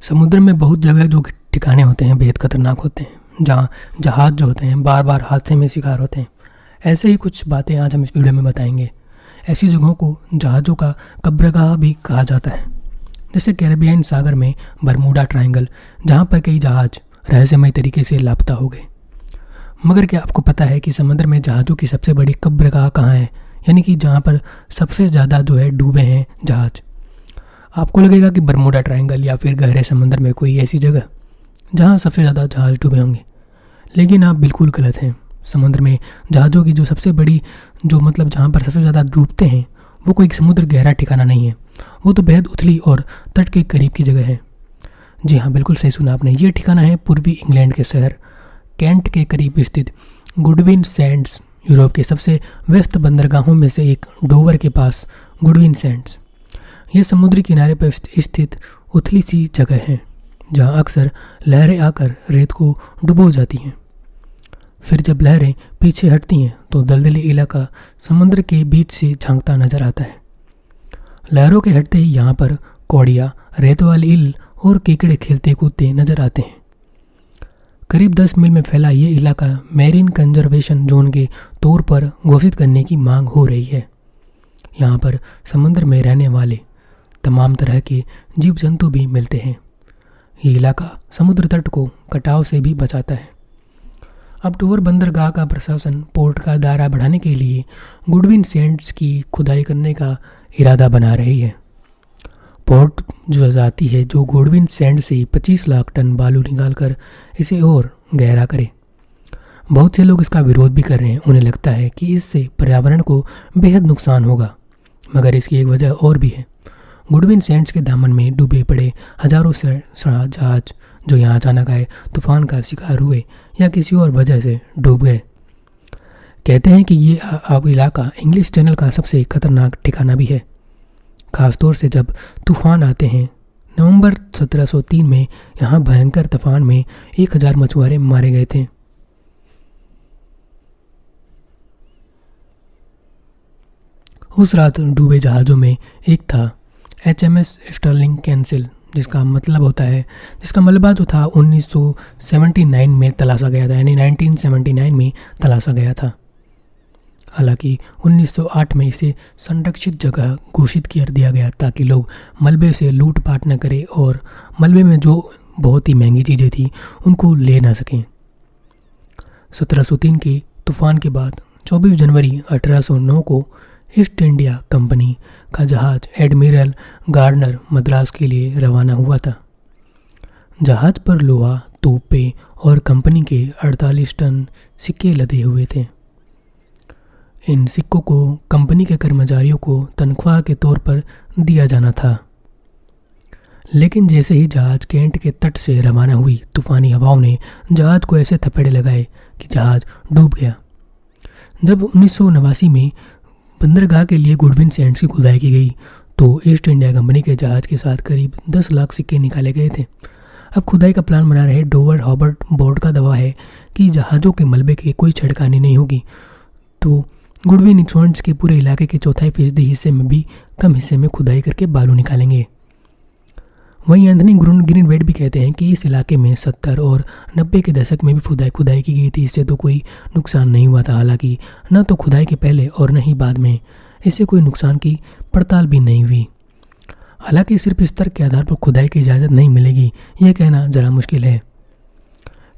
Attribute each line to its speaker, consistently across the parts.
Speaker 1: समुद्र में बहुत जगह जो ठिकाने होते हैं बेहद खतरनाक होते हैं, जहाँ जहाज़ जो होते हैं बार बार हादसे में शिकार होते हैं। ऐसे ही कुछ बातें आज हम इस वीडियो में बताएंगे। ऐसी जगहों को जहाज़ों का कब्रगाह भी कहा जाता है, जैसे कैरेबियन सागर में बरमूडा ट्रायंगल, जहाँ पर कई जहाज़ रहस्यमय तरीके से लापता हो गए। मगर क्या आपको पता है कि समुद्र में जहाज़ों की सबसे बड़ी कब्रगाह कहाँ है, यानी कि जहाँ पर सबसे ज़्यादा जो है डूबे हैं जहाज़। आपको लगेगा कि बरमूडा ट्रायंगल या फिर गहरे समुद्र में कोई ऐसी जगह जहाँ सबसे ज़्यादा जहाज़ डूबे होंगे, लेकिन आप बिल्कुल गलत हैं। समुद्र में जहाज़ों की जो सबसे बड़ी जहाँ पर सबसे ज़्यादा डूबते हैं वो कोई समुद्र गहरा ठिकाना नहीं है, वो तो बेहद उथली और तट के करीब की जगह है। जी हाँ, बिल्कुल सही सुना आपने। ये ठिकाना है पूर्वी इंग्लैंड के शहर कैंट के करीब स्थित गुडविन सैंड्स। यूरोप के सबसे व्यस्त बंदरगाहों में से एक डोवर के पास गुडविन सैंड्स। ये समुद्री किनारे पर स्थित उथली सी जगह है जहाँ अक्सर लहरें आकर रेत को डुबो जाती हैं। फिर जब लहरें पीछे हटती हैं तो दलदली इलाका समुद्र के बीच से झांकता नजर आता है। लहरों के हटते ही यहाँ पर कौड़िया, रेत वाली ईल और केकड़े खेलते कूदते नजर आते हैं। करीब 10 मील में फैला ये इलाका मैरीन कंजर्वेशन जोन के तौर पर घोषित करने की मांग हो रही है। यहाँ पर समुद्र में रहने वाले तमाम तरह के जीव जंतु भी मिलते हैं। ये इलाका समुद्र तट को कटाव से भी बचाता है। अब डोवर बंदरगाह का प्रशासन पोर्ट का दायरा बढ़ाने के लिए गुडविन सैंड्स की खुदाई करने का इरादा बना रही है। पोर्ट जो जाती है जो गुडविन सैंड से 25 लाख टन बालू निकालकर इसे और गहरा करे। बहुत से लोग इसका विरोध भी कर रहे हैं। उन्हें लगता है कि इससे पर्यावरण को बेहद नुकसान होगा, मगर इसकी एक वजह और भी है। गुडविन सैंड्स के दामन में डूबे पड़े हजारों जहाज जो यहाँ अचानक आए, तूफान का शिकार हुए या किसी और वजह से डूब गए। कहते हैं कि ये अब इलाका इंग्लिश चैनल का सबसे खतरनाक ठिकाना भी है, खासतौर से जब तूफान आते हैं। नवंबर 1703 में यहाँ भयंकर तूफान में 1000 मछुआरे मारे गए थे। उस रात डूबे जहाज़ों में एक था HMS स्टर्लिंग कैंसिल, जिसका मलबा जो था 1979 में तलाशा गया था, यानी 1979 में तलाशा गया था। हालांकि 1908 में इसे संरक्षित जगह घोषित कर दिया गया ताकि लोग मलबे से लूटपाट न करें और मलबे में जो बहुत ही महंगी चीज़ें थी उनको ले ना सकें। 1703 के तूफान के बाद 24 जनवरी 1809 को ईस्ट इंडिया कंपनी का जहाज एडमिरल गार्डनर मद्रास के लिए रवाना हुआ था। जहाज पर लोहा, तोपें और कंपनी के 48 टन सिक्के लदे हुए थे। इन सिक्कों को कंपनी के कर्मचारियों को तनख्वाह के तौर पर दिया जाना था। लेकिन जैसे ही जहाज कैंट के तट से रवाना हुई, तूफानी हवाओं ने जहाज को ऐसे थपेड़े लगाए कि जहाज डूब गया। जब 1989 में बंदरगाह के लिए गुडविन सैंड्स की खुदाई की गई तो ईस्ट इंडिया कंपनी के जहाज के साथ करीब 10 लाख सिक्के निकाले गए थे। अब खुदाई का प्लान बना रहे डोवर हॉबर्ट बोर्ड का दावा है कि जहाज़ों के मलबे की कोई छेड़खानी नहीं होगी, तो गुडविन सैंड्स के पूरे इलाके के 4.5% हिस्से में भी कम हिस्से में खुदाई करके बालू निकालेंगे। वहीं एंथनी ग्रीनवेड भी कहते हैं कि इस इलाके में 70 और 90 के दशक में भी खुदाई की गई थी, इससे तो कोई नुकसान नहीं हुआ था। हालांकि न तो खुदाई के पहले और न ही बाद में इससे कोई नुकसान की पड़ताल भी नहीं हुई। हालांकि सिर्फ स्तर के आधार पर खुदाई की इजाज़त नहीं मिलेगी, यह कहना ज़रा मुश्किल है।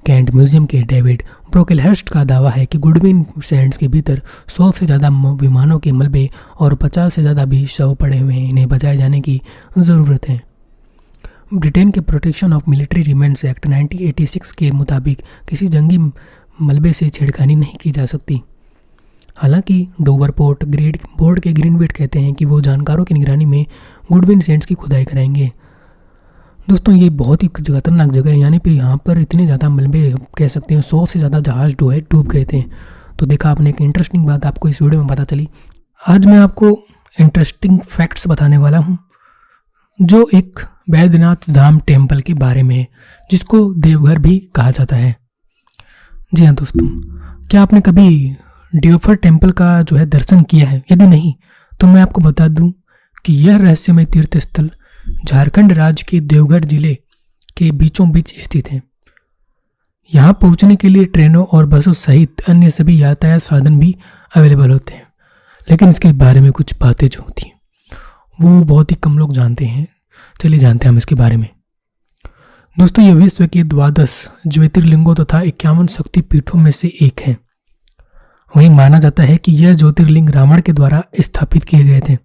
Speaker 1: कैंट म्यूजियम के डेविड ब्रोकेलहर्स्ट का दावा है कि गुडविन सैंड्स के भीतर 100 से ज़्यादा विमानों के मलबे और 50 से ज़्यादा भी शव पड़े हुए हैं। इन्हें बचाए जाने की ज़रूरत है। ब्रिटेन के protection of military remains act 1986 के मुताबिक किसी जंगी मलबे से छेड़खानी नहीं की जा सकती। हालांकि डोवर पोर्ट बोर्ड के ग्रीनवेड कहते हैं कि वो जानकारों की निगरानी में गुडविन सैंड्स की खुदाई कराएंगे। दोस्तों, ये बहुत ही खतरनाक जगह है, यानी कि यहाँ पर इतने ज़्यादा मलबे, कह सकते हैं 100 से ज़्यादा जहाज जो है डूब गए थे। तो देखा आपने, एक इंटरेस्टिंग बात आपको इस वीडियो में पता चली। आज मैं आपको इंटरेस्टिंग फैक्ट्स बताने वाला हूँ जो एक बैद्यनाथ धाम टेम्पल के बारे में है, जिसको देवघर भी कहा जाता है। जी हाँ दोस्तों, क्या आपने कभी देवघर टेम्पल का जो है दर्शन किया है? यदि नहीं तो मैं आपको बता दूं कि यह रहस्यमय तीर्थ स्थल झारखंड राज्य के देवघर जिले के बीचों बीच स्थित है। यहाँ पहुँचने के लिए ट्रेनों और बसों सहित अन्य सभी यातायात साधन भी अवेलेबल होते हैं, लेकिन इसके बारे में कुछ बातें जो होती हैं वो बहुत ही कम लोग जानते हैं। चलिए जानते हैं हम इसके बारे में। दोस्तों, ये विश्व के 12 ज्योतिर्लिंगों तथा 51 शक्तिपीठों में से एक है। वहीं माना जाता है कि यह ज्योतिर्लिंग रावण के द्वारा स्थापित किए गए थे।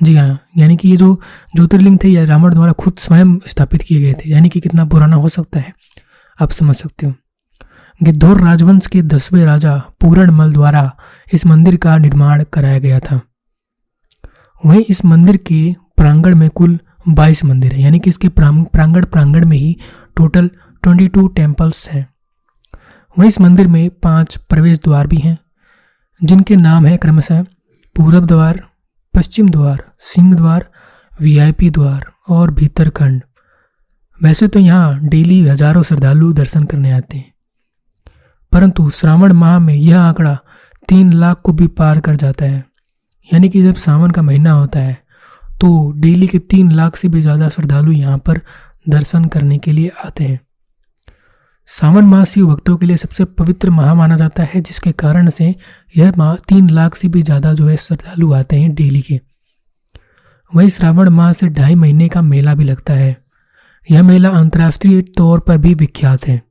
Speaker 1: जी हाँ, यानी कि ये जो ज्योतिर्लिंग थे यह रावण द्वारा खुद स्वयं स्थापित किए गए थे। यानी कि कितना पुराना हो सकता है आप समझ सकते हो। गिद्धौर राजवंश के 10वें राजा पूरणमल द्वारा इस मंदिर का निर्माण कराया गया था। वहीं इस मंदिर के प्रांगण में कुल 22 मंदिर है, यानी कि इसके प्रांगण में ही टोटल 22 टेम्पल्स हैं। वहीं इस मंदिर में 5 प्रवेश द्वार भी हैं, जिनके नाम है क्रमशः पूरब द्वार, पश्चिम द्वार, सिंह द्वार, वीआईपी द्वार और भीतर खंड। वैसे तो यहाँ डेली हजारों श्रद्धालु दर्शन करने आते हैं, परंतु श्रावण माह में यह आंकड़ा 3 लाख को भी पार कर जाता है। यानी कि जब सावन का महीना होता है तो डेली के 3 लाख से भी ज़्यादा श्रद्धालु यहाँ पर दर्शन करने के लिए आते हैं। सावन माह शिव भक्तों के लिए सबसे पवित्र माह माना जाता है, जिसके कारण से यह माह 3 लाख से भी ज़्यादा जो है श्रद्धालु आते हैं डेली के। वहीं श्रावण माह से 2.5 महीने का मेला भी लगता है। यह मेला अंतर्राष्ट्रीय तौर पर भी विख्यात है।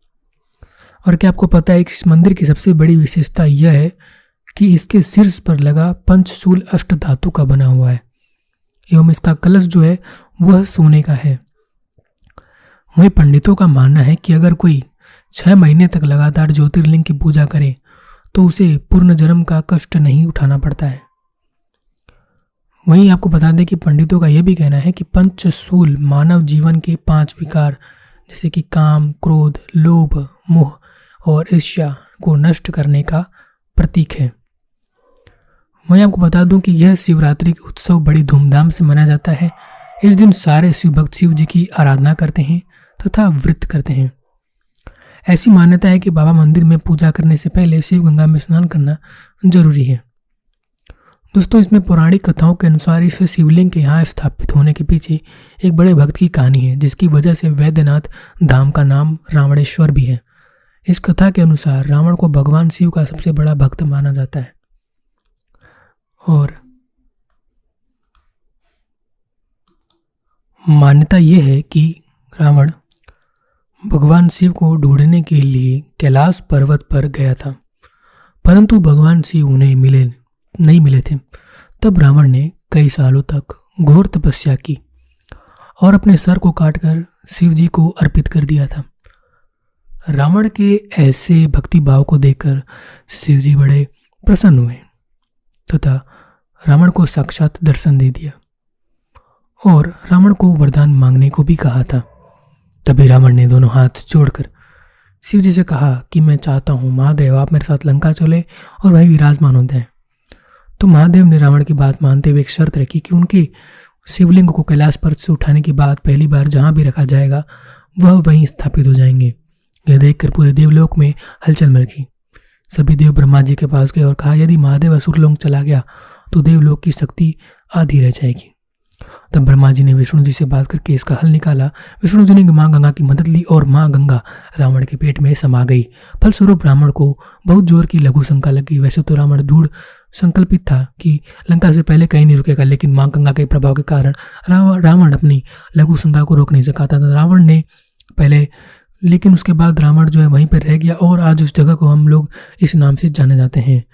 Speaker 1: और क्या आपको पता है कि इस मंदिर की सबसे बड़ी विशेषता यह है कि इसके शीर्ष पर लगा पंचशूल अष्ट धातु का बना हुआ है एवं इसका कलश जो है वह सोने का है। वहीं पंडितों का मानना है कि अगर कोई 6 महीने तक लगातार ज्योतिर्लिंग की पूजा करे तो उसे पूर्ण जन्म का कष्ट नहीं उठाना पड़ता है। वहीं आपको बता दें कि पंडितों का यह भी कहना है कि पंचशूल मानव जीवन के 5 विकार जैसे कि काम, क्रोध, लोभ, मोह और ईर्ष्या को नष्ट करने का प्रतीक है। वहीं आपको बता दूं कि यह शिवरात्रि का उत्सव बड़ी धूमधाम से मनाया जाता है। इस दिन सारे शिव भक्त शिव जी की आराधना करते हैं तथा व्रत करते हैं। ऐसी मान्यता है कि बाबा मंदिर में पूजा करने से पहले शिव गंगा में स्नान करना जरूरी है। दोस्तों, इसमें पौराणिक कथाओं के अनुसार इस शिवलिंग के यहाँ स्थापित होने के पीछे एक बड़े भक्त की कहानी है, जिसकी वजह से वैद्यनाथ धाम का नाम रावणेश्वर भी है। इस कथा के अनुसार रावण को भगवान शिव का सबसे बड़ा भक्त माना जाता है और मान्यता यह है कि रावण भगवान शिव को ढूंढने के लिए कैलाश पर्वत पर गया था, परंतु भगवान शिव उन्हें नहीं मिले थे। तब रावण ने कई सालों तक घोर तपस्या की और अपने सर को काटकर शिव जी को अर्पित कर दिया था। रावण के ऐसे भक्ति भाव को देखकर शिव जी बड़े प्रसन्न हुए तथा रावण को साक्षात दर्शन दे दिया और रावण को वरदान मांगने को भी कहा था। तभी रावण ने दोनों हाथ जोड़कर शिव जी से कहा कि मैं चाहता हूँ महादेव आप मेरे साथ लंका चले और वहीं विराजमान होते हैं। तो महादेव ने रावण की बात मानते हुए एक शर्त रखी कि उनके शिवलिंग को कैलाश पर्वत से उठाने के बाद पहली बार जहाँ भी रखा जाएगा वह वहीं स्थापित हो जाएंगे। यह देखकर पूरे देवलोक में हलचल मच गई। सभी देव ब्रह्मा जी के पास गए और कहा यदि महादेव असुरलोक चला गया तो देवलोक की शक्ति आधी रह जाएगी। तब ब्रह्मा जी ने विष्णु जी से बात करके इसका हल निकाला। विष्णु जी ने माँ गंगा की मदद ली और माँ गंगा रावण के पेट में समा गई। फलस्वरूप रावण को बहुत जोर की लघु शंका लगी। वैसे तो रावण दृढ़ संकल्पित था कि लंका से पहले कहीं नहीं रुकेगा, लेकिन माँ गंगा के प्रभाव के कारण रावण अपनी लघु शंका को रोक नहीं सका था। रावण ने पहले, लेकिन उसके बाद रावण जो है वहीं पर रह गया और आज उस जगह को हम लोग इस नाम से जाने जाते हैं।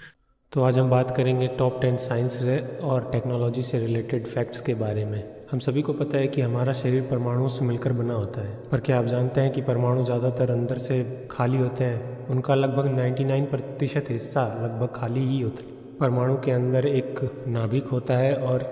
Speaker 2: तो आज हम बात करेंगे टॉप 10 साइंस और टेक्नोलॉजी से रिलेटेड फैक्ट्स के बारे में। हम सभी को पता है कि हमारा शरीर परमाणुओं से मिलकर बना होता है, पर क्या आप जानते हैं कि परमाणु ज़्यादातर अंदर से खाली होते हैं? उनका लगभग 99% हिस्सा लगभग खाली ही होता है। परमाणु के अंदर एक नाभिक होता है और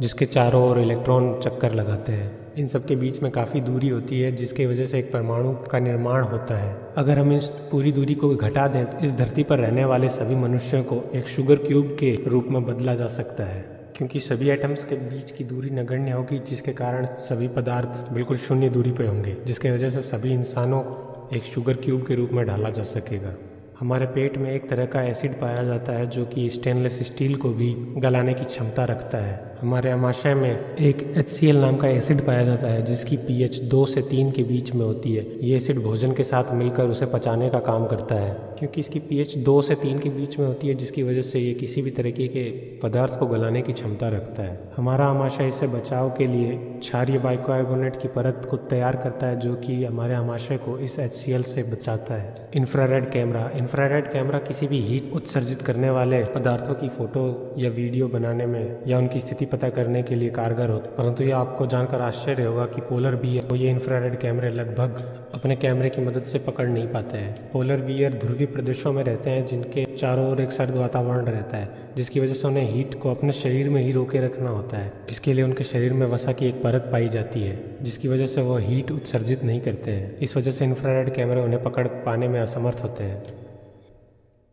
Speaker 2: जिसके चारों ओर इलेक्ट्रॉन चक्कर लगाते हैं। इन सब के बीच में काफ़ी दूरी होती है, जिसकी वजह से एक परमाणु का निर्माण होता है। अगर हम इस पूरी दूरी को घटा दें तो इस धरती पर रहने वाले सभी मनुष्यों को एक शुगर क्यूब के रूप में बदला जा सकता है, क्योंकि सभी एटम्स के बीच की दूरी नगण्य होगी, जिसके कारण सभी पदार्थ बिल्कुल शून्य दूरी पर होंगे, जिसके वजह से सभी इंसानों को एक शुगर क्यूब के रूप में ढाला जा सकेगा। हमारे पेट में एक तरह का एसिड पाया जाता है जो कि स्टेनलेस स्टील को भी गलाने की क्षमता रखता है। हमारे आमाशय में एक HCl नाम का एसिड पाया जाता है जिसकी pH 2 से 3 के बीच में होती है। ये एसिड भोजन के साथ मिलकर उसे पचाने का काम करता है। क्योंकि इसकी pH 2 से 3 के बीच में होती है जिसकी वजह से ये किसी भी तरीके के पदार्थ को गलाने की क्षमता रखता है। हमारा आमाशय इससे बचाव के लिए क्षारीय बाइकार्बोनेट की परत को तैयार करता है जो कि हमारे आमाशय को इस HCl से बचाता है। इंफ्रारेड कैमरा किसी भी हीट उत्सर्जित करने वाले पदार्थों की फोटो या वीडियो बनाने में या उनकी स्थिति पता करने के लिए कारगर होता है। परंतु यह आपको जानकर आश्चर्य होगा कि पोलर बियर को ये इंफ्रारेड कैमरे लगभग अपने कैमरे की मदद से पकड़ नहीं पाते हैं। पोलर बियर ध्रुवीय प्रदेशों में रहते हैं जिनके चारों ओर एक सर्द वातावरण रहता है जिसकी वजह से उन्हें हीट को अपने शरीर में ही रोके रखना होता है। इसके लिए उनके शरीर में वसा की एक परत पाई जाती है जिसकी वजह से वह हीट उत्सर्जित नहीं करते हैं। इस वजह से इंफ्रारेड कैमरे उन्हें पकड़ पाने में असमर्थ होते हैं।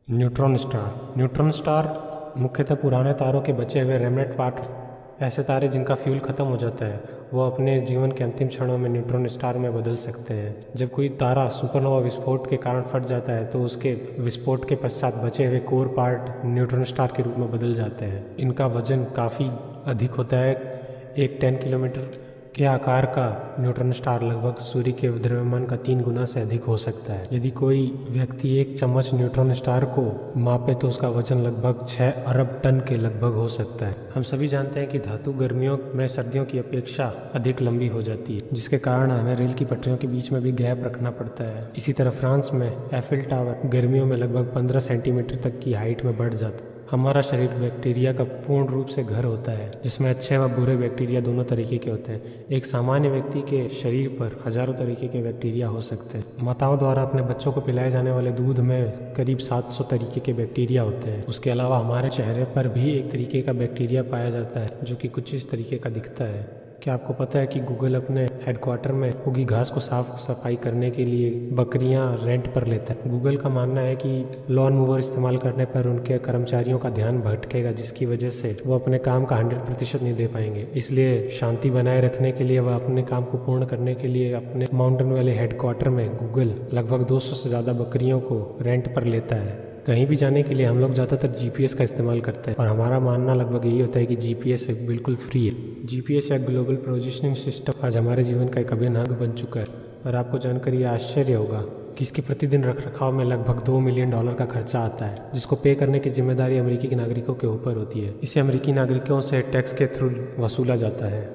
Speaker 2: न्यूट्रॉन स्टार मुख्यतः पुराने तारों के बचे हुए रेमनेंट पार्ट, ऐसे तारे जिनका फ्यूल खत्म हो जाता है वो अपने जीवन के अंतिम क्षणों में न्यूट्रॉन स्टार में बदल सकते हैं। जब कोई तारा सुपरनोवा विस्फोट के कारण फट जाता है तो उसके विस्फोट के पश्चात बचे हुए कोर पार्ट न्यूट्रॉन स्टार के रूप में बदल जाते हैं। इनका वजन काफ़ी अधिक होता है। एक 10 किलोमीटर के आकार का न्यूट्रॉन स्टार लगभग सूर्य के द्रव्यमान का 3 गुना से अधिक हो सकता है। यदि कोई व्यक्ति 1 चम्मच न्यूट्रॉन स्टार को मापे तो उसका वजन लगभग 6 अरब टन के लगभग हो सकता है। हम सभी जानते हैं कि धातु गर्मियों में सर्दियों की अपेक्षा अधिक लंबी हो जाती है जिसके कारण हमें रेल की पटरियों के बीच में भी गैप रखना पड़ता है। इसी तरह फ्रांस में एफिल टावर गर्मियों में लगभग 15 सेंटीमीटर तक की हाइट में बढ़ जाता है। हमारा शरीर बैक्टीरिया का पूर्ण रूप से घर होता है जिसमें अच्छे व बुरे बैक्टीरिया दोनों तरीके के होते हैं। एक सामान्य व्यक्ति के शरीर पर हजारों तरीके के बैक्टीरिया हो सकते हैं। माताओं द्वारा अपने बच्चों को पिलाए जाने वाले दूध में करीब 700 तरीके के बैक्टीरिया होते हैं। उसके अलावा हमारे चेहरे पर भी एक तरीके का बैक्टीरिया पाया जाता है जो कि कुछ इस तरीके का दिखता है। क्या आपको पता है कि गूगल अपने हेडक्वार्टर में उगी घास को साफ सफाई करने के लिए बकरियां रेंट पर लेता है। गूगल का मानना है कि लॉन मूवर इस्तेमाल करने पर उनके कर्मचारियों का ध्यान भटकेगा जिसकी वजह से वो अपने काम का 100% नहीं दे पाएंगे। इसलिए शांति बनाए रखने के लिए वह अपने काम को पूर्ण करने के लिए अपने माउंटेन वैली हेडक्वार्टर में गूगल लगभग 200 से ज़्यादा बकरियों को रेंट पर लेता है। कहीं भी जाने के लिए हम लोग ज़्यादातर GPS का इस्तेमाल करते हैं और हमारा मानना लगभग यही होता है कि GPS बिल्कुल फ्री है। GPS या ग्लोबल पोजीशनिंग सिस्टम आज हमारे जीवन का एक अभिन्न अंग बन चुका है। और आपको जानकर ये आश्चर्य होगा कि इसके प्रतिदिन रखरखाव में लगभग $2 मिलियन का खर्चा आता है जिसको पे करने की जिम्मेदारी अमेरिकी नागरिकों के ऊपर होती है। इसे अमेरिकी नागरिकों से टैक्स के थ्रू वसूला जाता है।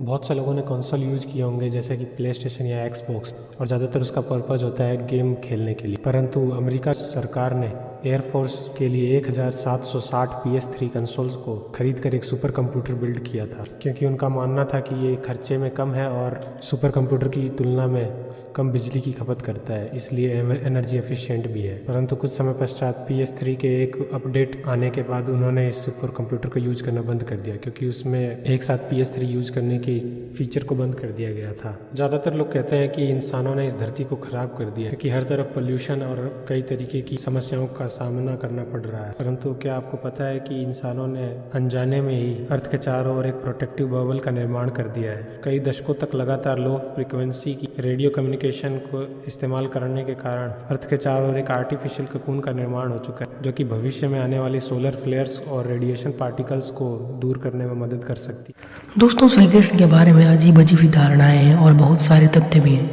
Speaker 2: बहुत से लोगों ने कंसोल यूज किए होंगे जैसे कि प्ले स्टेशन या एक्सबॉक्स और ज़्यादातर उसका पर्पज़ होता है गेम खेलने के लिए। परंतु अमेरिका सरकार ने एयरफोर्स के लिए 1760 PS3 कंसोल्स को खरीद कर एक सुपर कंप्यूटर बिल्ड किया था क्योंकि उनका मानना था कि ये खर्चे में कम है और सुपर कंप्यूटर की तुलना में कम बिजली की खपत करता है, इसलिए एनर्जी एफिशिएंट भी है। परंतु कुछ समय पश्चात PS3 के एक अपडेट आने के बाद उन्होंने इस सुपर कंप्यूटर को यूज करना बंद कर दिया क्योंकि उसमें एक साथ PS3 यूज करने के फीचर को बंद कर दिया गया था। ज़्यादातर लोग कहते हैं कि इंसानों ने इस धरती को खराब कर दिया क्योंकि हर तरफ पोल्यूशन और कई तरीके की समस्याओं का सामना करना पड़ रहा है। परंतु क्या आपको पता है कि इंसानों ने अनजाने में ही अर्थ के चारों ओर एक प्रोटेक्टिव बबल का निर्माण कर दिया है। कई दशकों तक लगातार लो फ्रिक्वेंसी की रेडियो कम्युनिकेशन को इस्तेमाल करने के कारण अर्थ के चारों ओर एक आर्टिफिशियल ककून का निर्माण हो चुका है जो कि भविष्य में आने वाली सोलर फ्लेयर्स और रेडिएशन पार्टिकल्स को दूर करने में मदद कर सकती है।
Speaker 1: दोस्तों, श्री कृष्ण के बारे में अजीब अजीब धारणाएं हैं और बहुत सारे तथ्य भी हैं,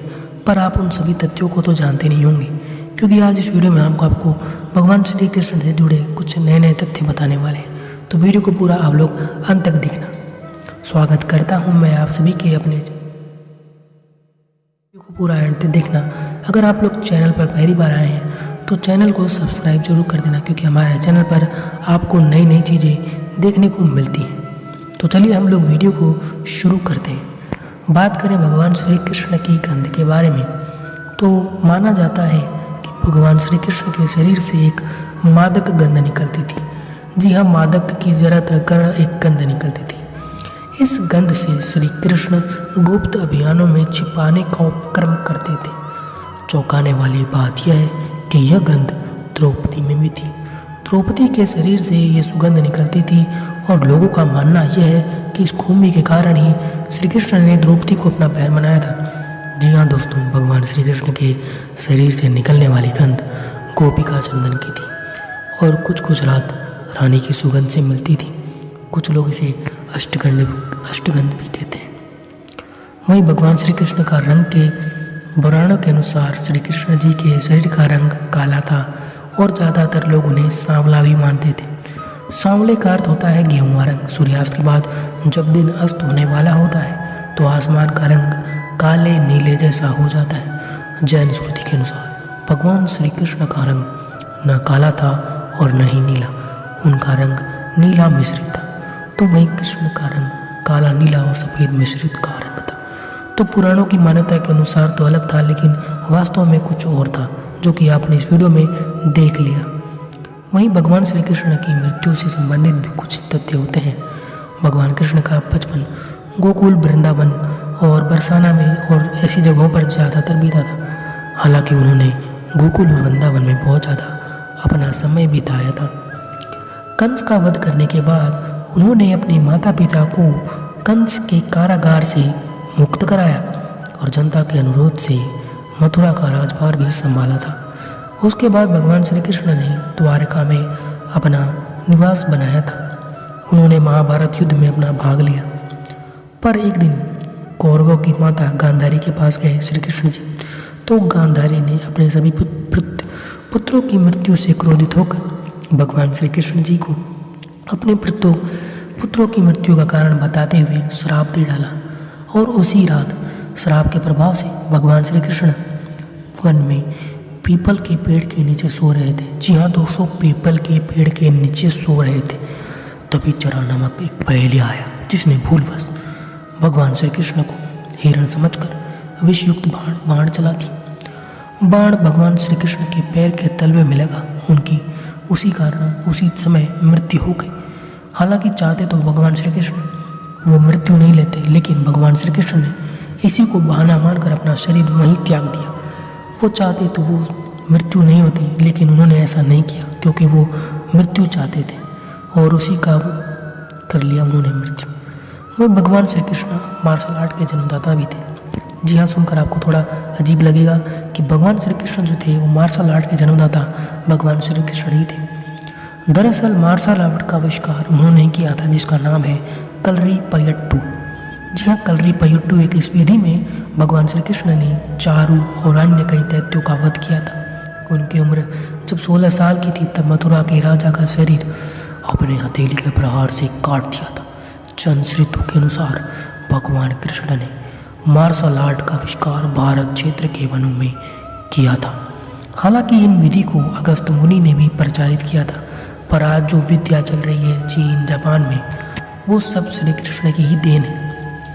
Speaker 1: पर आप उन सभी तथ्यों को तो जानते नहीं होंगे क्योंकि आज इस वीडियो में हम आपको भगवान श्री कृष्ण से जुड़े कुछ नए नए तथ्य बताने वाले हैं। तो वीडियो को पूरा आप लोग अंत तक देखना। स्वागत करता हूं मैं आप सभी के अपने वीडियो को पूरा अंत तक देखना। अगर आप लोग चैनल पर पहली बार आए हैं तो चैनल को सब्सक्राइब जरूर कर देना क्योंकि हमारे चैनल पर आपको नई नई चीज़ें देखने को मिलती हैं। तो चलिए हम लोग वीडियो को शुरू करते हैं। बात करें भगवान श्री कृष्ण की गंध के बारे में तो माना जाता है कि भगवान श्री कृष्ण के शरीर से एक मादक गंध निकलती थी। जी हाँ, मादक की ज़्यादातर एक गंध निकलती थी। इस गंध से श्री कृष्ण गुप्त अभियानों में छिपाने का उपक्रम करते थे। चौंकाने वाली बात यह है कि यह गंध द्रौपदी में भी थी। द्रौपदी के शरीर से ये सुगंध निकलती थी और लोगों का मानना यह है कि इस खूबी के कारण ही श्री कृष्ण ने द्रौपदी को अपना बहन बनाया था। जी हाँ दोस्तों, भगवान श्री कृष्ण के शरीर से निकलने वाली गंध गोपिका चंदन की थी और कुछ रात रानी की सुगंध से मिलती थी। कुछ लोग इसे अष्टगंध भी कहते हैं। वहीं भगवान श्री कृष्ण का रंग के पुराणों के अनुसार श्री कृष्ण जी के शरीर का रंग काला था और ज़्यादातर लोग उन्हें सांवला भी मानते थे। सांवले का अर्थ होता है गेहुआ रंग। सूर्यास्त के बाद जब दिन अस्त होने वाला होता है तो आसमान का रंग काले नीले जैसा हो जाता है। जैन श्रुति के अनुसार भगवान श्री कृष्ण का रंग न काला था और न ही नीला, उनका रंग नीला मिश्रित था। तो वहीं कृष्ण का रंग काला, नीला और सफ़ेद मिश्रित का रंग था। तो पुराणों की मान्यता के अनुसार तो अलग था, लेकिन वास्तव में कुछ और था, जो कि आपने इस वीडियो में देख लिया। वहीं भगवान श्री कृष्ण की मृत्यु से संबंधित भी कुछ तथ्य होते हैं। भगवान कृष्ण का बचपन गोकुल, वृंदावन और बरसाना में और ऐसी जगहों पर ज़्यादातर बीता था। हालांकि उन्होंने गोकुल और वृंदावन में बहुत ज़्यादा अपना समय बिताया था। कंस का वध करने के बाद उन्होंने अपने माता पिता को कंस के कारागार से मुक्त कराया और जनता के अनुरोध से मथुरा का राजभार भी संभाला था। उसके बाद भगवान श्री कृष्ण ने द्वारका में अपना निवास बनाया था। उन्होंने महाभारत युद्ध में अपना भाग लिया। पर एक दिन कौरवों की माता गांधारी के पास गए श्री कृष्ण जी, तो गांधारी ने अपने सभी पुत्रों की मृत्यु से क्रोधित होकर भगवान श्री कृष्ण जी को अपने पुत्रों की मृत्यु का कारण बताते हुए श्राप दे डाला। और उसी रात श्राप के प्रभाव से भगवान श्री कृष्ण वन में पीपल के पेड़ के नीचे सो रहे थे। जी हाँ दोस्तों, पीपल के पेड़ के नीचे सो रहे थे। तभी चरा नामक एक पहेलिया आया, जिसने भूलवश भगवान श्री कृष्ण को हिरण समझकर विषयुक्त बाण चला दी। बाण भगवान श्री कृष्ण के पैर के तलवे में लगा। उनकी उसी समय मृत्यु हो गई। हालांकि चाहते तो भगवान श्री कृष्ण वो मृत्यु नहीं लेते, लेकिन भगवान श्री कृष्ण ने इसी को बहाना मानकर अपना शरीर वहीं त्याग दिया। वो चाहते तो वो मृत्यु नहीं होती, लेकिन उन्होंने ऐसा नहीं किया क्योंकि वो मृत्यु चाहते थे और उसी का कर लिया उन्होंने मृत्यु। वो भगवान श्री कृष्ण मार्शल आर्ट के जन्मदाता भी थे। जी हाँ, सुनकर आपको थोड़ा अजीब लगेगा कि भगवान श्री कृष्ण जो थे वो मार्शल आर्ट के जन्मदाता भगवान श्री कृष्ण ही थे। दरअसल मार्शल आर्ट का आविष्कार उन्होंने किया था, जिसका नाम है कलरीपयट्टू। जी हाँ, कलरीपयट्टू एक इस विधि में भगवान श्री कृष्ण ने चारू और अन्य कई दैत्यों का वध किया था। उनकी उम्र जब 16 साल की थी, तब मथुरा के राजा का शरीर अपने हथेली के प्रहार से काट दिया था। चंद्रश्रितु के अनुसार भगवान कृष्ण ने मार्शल आर्ट का आविष्कार भारत क्षेत्र के वनों में किया था। हालांकि इन विधि को अगस्त मुनि ने भी प्रचारित किया था, पर आज जो विद्या चल रही है चीन, जापान में, वो सब श्री कृष्ण की ही देन है।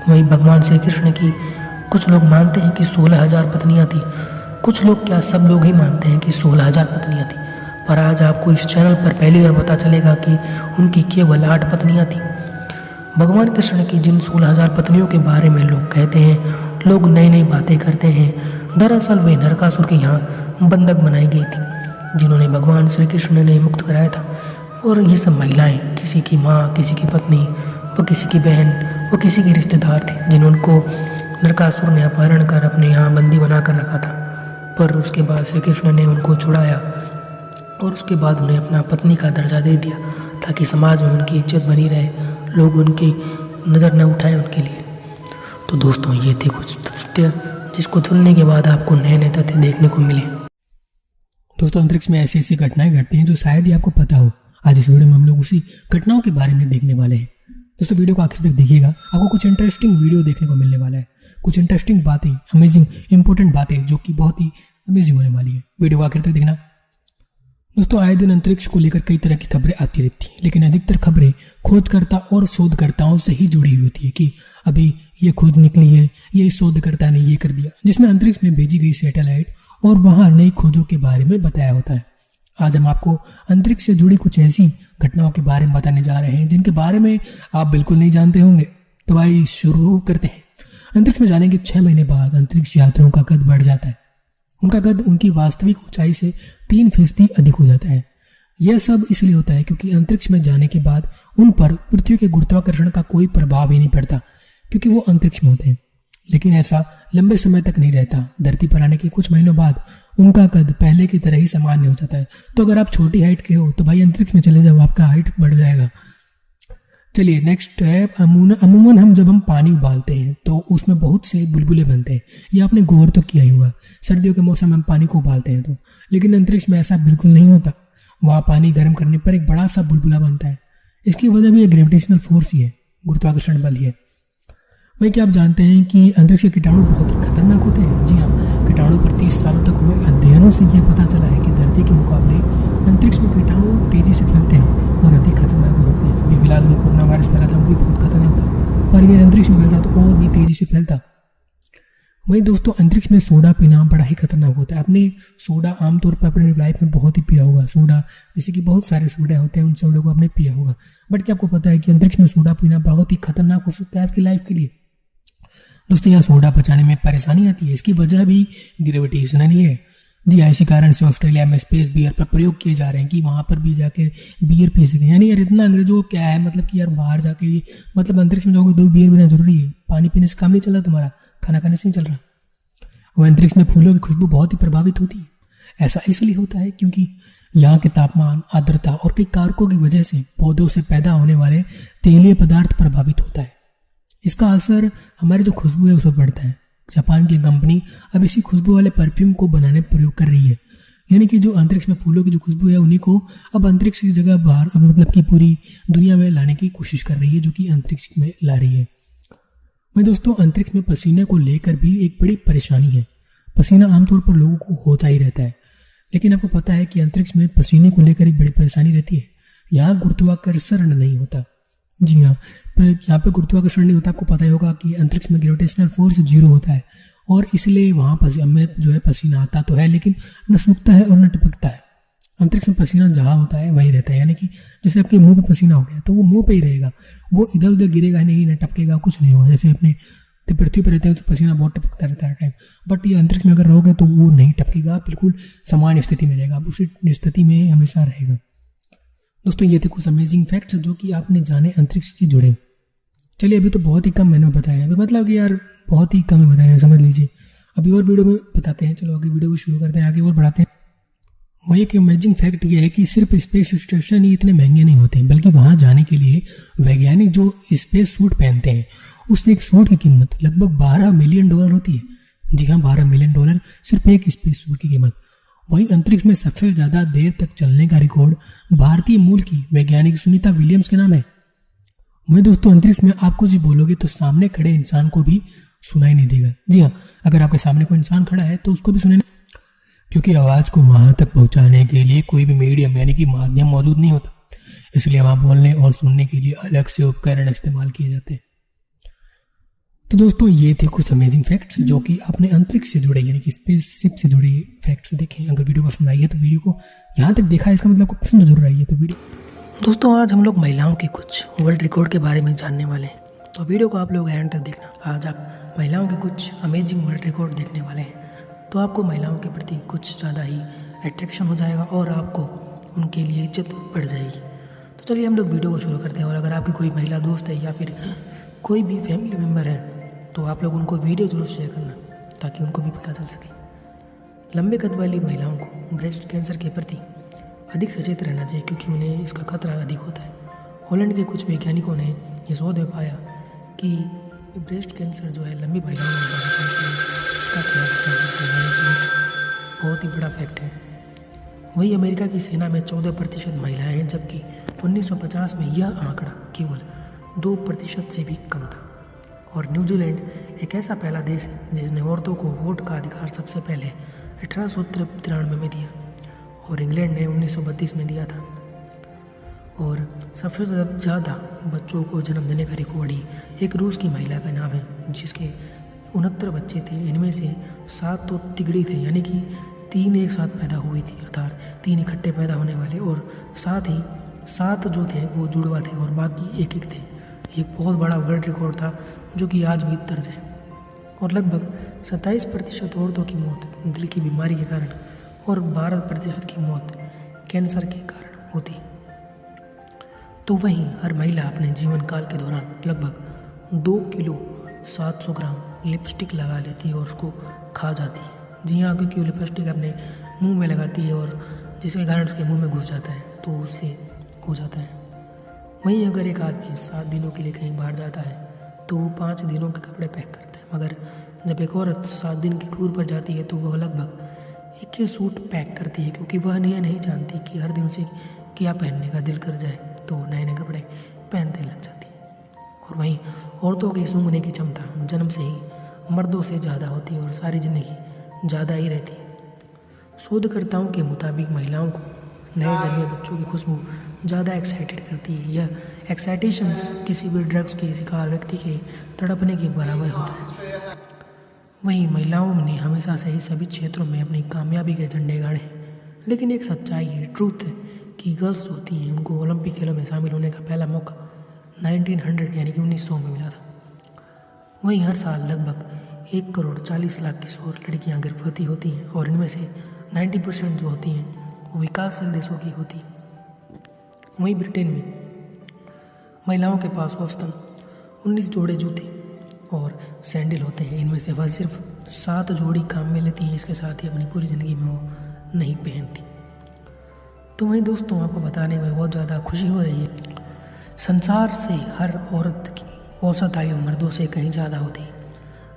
Speaker 1: वहीं भगवान श्री कृष्ण की कुछ लोग मानते हैं कि 16,000 पत्नियाँ थी। कुछ लोग क्या, सब लोग ही मानते हैं कि 16,000 पत्नियाँ थी। पर आज आपको इस चैनल पर पहली बार पता चलेगा कि उनकी केवल 8 पत्नियाँ थी। भगवान कृष्ण की जिन 16,000 पत्नियों के बारे में लोग कहते हैं, लोग नई नई बातें करते हैं, दरअसल वे नरकासुर के यहाँ बंधक बनाई गई थी, जिन्होंने भगवान श्री कृष्ण ने मुक्त कराया था। और ये सब महिलाएं किसी की माँ, किसी की पत्नी, व किसी की बहन, व किसी के रिश्तेदार थे, जिनको नरकासुर ने अपहरण कर अपने यहाँ बंदी बना कर रखा था। पर उसके बाद श्री कृष्ण ने उनको छुड़ाया और उसके बाद उन्हें अपना पत्नी का दर्जा दे दिया, ताकि समाज में उनकी इज्जत बनी रहे, लोग उनकी नज़र न उठाएं उनके लिए। तो दोस्तों, ये थे कुछ तथ्य जिसको सुनने के बाद आपको नए नए तथ्य देखने को मिले।
Speaker 3: दोस्तों, अंतरिक्ष में ऐसी ऐसी घटनाएं घटती हैं जो शायद ही आपको पता हो। आज इस वीडियो में हम लोग उसी घटनाओं के बारे में देखने वाले हैं। दोस्तों, वीडियो को आखिर तक देखिएगा, आपको कुछ इंटरेस्टिंग वीडियो देखने को मिलने वाला है, कुछ इंटरेस्टिंग बातें, अमेजिंग इंपॉर्टेंट बातें जो कि बहुत ही अमेजिंग होने वाली है। वीडियो को आखिर तक देखना। दोस्तों, आए दिन अंतरिक्ष को लेकर कई तरह की खबरें आती रहती हैं, लेकिन अधिकतर खबरें खोजकर्ता और शोधकर्ताओं से ही जुड़ी हुई होती है कि अभी ये खोज निकली है, ये शोधकर्ता ने ये कर दिया, जिसमें अंतरिक्ष में भेजी गई सैटेलाइट और वहाँ नई खोजों के बारे में बताया होता है। आज हम आपको अंतरिक्ष से जुड़ी कुछ ऐसी घटनाओं के बारे में बताने जा रहे हैं जिनके बारे में आप बिल्कुल नहीं जानते होंगे। तो भाई शुरू करते हैं। अंतरिक्ष में जाने के 6 महीने बाद अंतरिक्ष यात्रियों का कद बढ़ जाता है। उनका कद उनकी वास्तविक ऊंचाई से 3% अधिक हो जाता है। यह सब इसलिए होता है क्योंकि अंतरिक्ष में जाने के बाद उन पर पृथ्वी के गुरुत्वाकर्षण का कोई प्रभाव ही नहीं पड़ता, क्योंकि वो अंतरिक्ष में होते हैं। लेकिन ऐसा लंबे समय तक नहीं रहता। धरती पर आने के कुछ महीनों बाद उनका कद पहले की तरह ही सामान्य हो जाता है। तो अगर आप छोटी हाइट के हो तो भाई अंतरिक्ष में चले जाओ, आपका हाइट बढ़ जाएगा। चलिए नेक्स्ट है अमूमन जब हम पानी उबालते हैं तो उसमें बहुत से बुलबुले बनते हैं। ये आपने गौर तो किया ही होगा, सर्दियों के मौसम में हम पानी को उबालते हैं तो। लेकिन अंतरिक्ष में ऐसा बिल्कुल नहीं होता। वहाँ पानी गर्म करने पर एक बड़ा सा बुलबुला बनता है। इसकी वजह भी ग्रेविटेशनल फोर्स ही है, गुरुत्वाकर्षण बल ही है। वही क्या आप जानते हैं कि अंतरिक्ष के कीटाणु बहुत खतरनाक होते हैं? जी हाँ, कीटाणु पर 30 सालों तक हुए अध्ययनों से यह पता चला है कि धरती के मुकाबले अंतरिक्ष में कीटाणु तेजी से फैलते हैं और अधिक खतरनाक भी होते हैं। अभी फिलहाल जो कोरोना वायरस फैला था वो भी बहुत खतरनाक था, पर अगर अंतरिक्ष में फैलता तो और भी तेजी से फैलता। वही दोस्तों, अंतरिक्ष में सोडा पीना बड़ा ही खतरनाक होता है। आपने सोडा आमतौर पर अपनी लाइफ में बहुत ही पिया होगा। सोडा जैसे कि बहुत सारे सोडे होते हैं, उन सोडों को आपने पिया होगा। बट क्या आपको पता है कि अंतरिक्ष में सोडा पीना बहुत ही खतरनाक हो सकता है आपकी लाइफ के लिए? दोस्तों, यहाँ सोडा पचाने में परेशानी आती है। इसकी वजह भी ग्रेविटेशनल ही है। जी हाँ, इसी कारण से ऑस्ट्रेलिया में स्पेस बियर पर प्रयोग किए जा रहे हैं कि वहाँ पर भी जाके बियर पी सकें। यानी यार इतना अंग्रेजों क्या है, मतलब कि यार बाहर जाके मतलब अंतरिक्ष में जाओगे 2 बियर पीना जरूरी है। पानी पीने से काम नहीं चल रहा तुम्हारा, खाना खाने से नहीं चल रहा। वो अंतरिक्ष में फूलों की खुशबू बहुत ही प्रभावित होती है। ऐसा इसलिए होता है क्योंकि यहाँ के तापमान, आर्द्रता और कई कारकों की वजह से पौधों से पैदा होने वाले तेलीय पदार्थ प्रभावित होता है। इसका असर हमारी जो खुशबू है उस पर पड़ता है। जापान की कंपनी अब इसी खुशबू वाले परफ्यूम को बनाने प्रयोग कर रही है। यानी कि जो अंतरिक्ष में फूलों की जो खुशबू है उन्हीं को अब अंतरिक्ष की जगह बाहर मतलब कि पूरी दुनिया में लाने की कोशिश कर रही है, जो कि अंतरिक्ष में ला रही है। वही दोस्तों, अंतरिक्ष में पसीने को लेकर भी एक बड़ी परेशानी है। पसीना आमतौर पर लोगों को होता ही रहता है, लेकिन आपको पता है कि अंतरिक्ष में पसीने को लेकर एक बड़ी परेशानी रहती है। यहाँ गुरुत्वाकर्षण नहीं होता। जी हाँ, यहाँ पे गुरुत्वाकर्षण नहीं होता। आपको पता ही होगा कि अंतरिक्ष में ग्रेविटेशनल फोर्स 0 होता है और इसलिए वहाँ में जो है पसीना आता तो है, लेकिन न सूखता है और न टपकता है। अंतरिक्ष में पसीना जहाँ होता है वहीं रहता है। यानी कि जैसे आपके मुंह पे पसीना हो गया तो वो मुंह पे ही रहेगा, वो इधर उधर गिरेगा नहीं, न टपकेगा, कुछ नहीं होगा। जैसे अपने पृथ्वी पर रहते हैं तो पसीना बहुत टपकता रहता है टाइम, बट ये अंतरिक्ष में अगर रहोगे तो वो नहीं टपकेगा, बिल्कुल समान स्थिति में रहेगा, उसी स्थिति में हमेशा रहेगा। दोस्तों, ये थे कुछ अमेजिंग फैक्ट्स जो कि आपने जाने अंतरिक्ष से जुड़े। चलिए, अभी तो बहुत ही कम मैंने बताया, अभी मतलब कि यार बहुत ही कम ही बताया, समझ लीजिए। अभी और वीडियो में बताते हैं। चलो आगे वीडियो को शुरू करते हैं, आगे और बढ़ाते हैं। वही एक अमेजिंग फैक्ट ये है कि सिर्फ स्पेस स्टेशन ही इतने महंगे नहीं होते, बल्कि वहाँ जाने के लिए वैज्ञानिक जो स्पेस सूट पहनते हैं, उस एक सूट की कीमत लगभग $12 मिलियन होती है। जी हाँ, $12 मिलियन सिर्फ एक स्पेस सूट की कीमत। वहीं अंतरिक्ष में सबसे ज़्यादा देर तक चलने का रिकॉर्ड भारतीय मूल की वैज्ञानिक सुनीता विलियम्स के नाम है। वहीं दोस्तों, अंतरिक्ष में आप कुछ बोलोगे तो सामने खड़े इंसान को भी सुनाई नहीं देगा। जी हाँ, अगर आपके सामने कोई इंसान खड़ा है तो उसको भी सुनाई नहीं, क्योंकि आवाज़ को वहाँ तक पहुँचाने के लिए कोई भी मीडियम यानी कि माध्यम मौजूद नहीं होता। इसलिए वहाँ बोलने और सुनने के लिए अलग से उपकरण इस्तेमाल किए जाते हैं। तो दोस्तों, ये थे कुछ अमेजिंग फैक्ट्स जो कि आपने अंतरिक्ष से जुड़े यानी कि स्पेसशिप से जुड़े फैक्ट्स देखें। अगर वीडियो पसंद आई है तो वीडियो को यहाँ तक देखा है, इसका मतलब आपको पसंद जरूर आई है तो वीडियो। दोस्तों, आज हम लोग महिलाओं के कुछ वर्ल्ड रिकॉर्ड के बारे में जानने वाले हैं, तो वीडियो को आप लोग एंड तक देखना। आज आप महिलाओं के कुछ अमेजिंग वर्ल्ड रिकॉर्ड देखने वाले हैं, तो आपको महिलाओं के प्रति कुछ ज़्यादा ही अट्रैक्शन हो जाएगा और आपको उनके लिए इज्जत बढ़ जाएगी। तो चलिए हम लोग वीडियो को शुरू करते हैं। और अगर आपकी कोई महिला दोस्त है या फिर कोई भी फैमिली मेम्बर है तो आप लोग उनको वीडियो जरूर शेयर करना, ताकि उनको भी पता चल सके। लंबे कद वाली महिलाओं को ब्रेस्ट कैंसर के प्रति अधिक सचेत रहना चाहिए, क्योंकि उन्हें इसका खतरा अधिक होता है। हॉलैंड के कुछ वैज्ञानिकों ने ये शोध में पाया कि ब्रेस्ट कैंसर जो है लंबी महिलाओं में इसका बहुत ही बड़ा फैक्ट है। वहीं अमेरिका की सेना में 14% महिलाएं हैं, जबकि 1950 में यह आंकड़ा केवल 2% से भी कम था। और न्यूजीलैंड एक ऐसा पहला देश है जिसने औरतों को वोट का अधिकार सबसे पहले 1893 में दिया, और इंग्लैंड ने 1932 में दिया था। और सबसे ज़्यादा बच्चों को जन्म देने का रिकॉर्ड ही एक रूस की महिला का नाम है, जिसके 69 बच्चे थे। इनमें से 7 तो तिगड़ी थे, यानी कि 3 एक साथ पैदा हुई थी, अर्थात 3 इकट्ठे पैदा होने वाले, और साथ ही 7 जो थे वो जुड़वा थे और बाकी एक थे। एक बहुत बड़ा वर्ल्ड रिकॉर्ड था जो कि आज भी दर्ज है। और लगभग 27% औरतों की मौत दिल की बीमारी के कारण और 12% की मौत कैंसर के कारण होती है। तो वहीं हर महिला अपने जीवन काल के दौरान लगभग 2 किलो 700 ग्राम लिपस्टिक लगा लेती है और उसको खा जाती है। जी हाँ, क्योंकि वो लिपस्टिक अपने मुंह में लगाती है और जिसके कारण उसके मुंह में घुस जाता है, तो उससे हो जाता है।
Speaker 1: वहीं अगर एक आदमी 7 दिनों के लिए कहीं बाहर जाता है तो वो 5 दिनों के कपड़े पैक करता है, मगर जब एक औरत 7 दिन की टूर पर जाती है तो वह लगभग एक ही सूट पैक करती है, क्योंकि वह यह नहीं जानती कि हर दिन उसे क्या पहनने का दिल कर जाए, तो नए नए कपड़े पहनते लग जाती है। और वहीं औरतों की सूंघने की क्षमता जन्म से ही मर्दों से ज़्यादा होती है और सारी ज़िंदगी ज़्यादा ही रहती है। शोधकर्ताओं के मुताबिक महिलाओं को नए जन्मे बच्चों की खुशबू ज़्यादा एक्साइटेड करती है। यह एक्साइटेशंस किसी भी ड्रग्स के शिकार व्यक्ति के तड़पने के बराबर होता है। वहीं महिलाओं ने हमेशा से ही सभी क्षेत्रों में अपनी कामयाबी के झंडे गाड़े हैं, लेकिन एक सच्चाई है, ट्रूथ है कि गर्ल्स होती हैं उनको ओलंपिक खेलों में शामिल होने का पहला मौका 1900 यानी कि 1900 में मिला था। वहीं हर साल लगभग 1,40,00,000 किशोर लड़कियां गर्भवती होती हैं और इनमें से 90% जो होती हैं वो विकासशील देशों की होती हैं। वहीं ब्रिटेन में महिलाओं के पास औसतन 19 जोड़े जूते और सैंडल होते हैं। इनमें से वह सिर्फ 7 जोड़ी काम में लेती हैं, इसके साथ ही अपनी पूरी ज़िंदगी में वो नहीं पहनती। तो वहीं दोस्तों आपको बताने में बहुत ज़्यादा खुशी हो रही है, संसार से हर औरत की औसत आयु मर्दों से कहीं ज़्यादा होती है।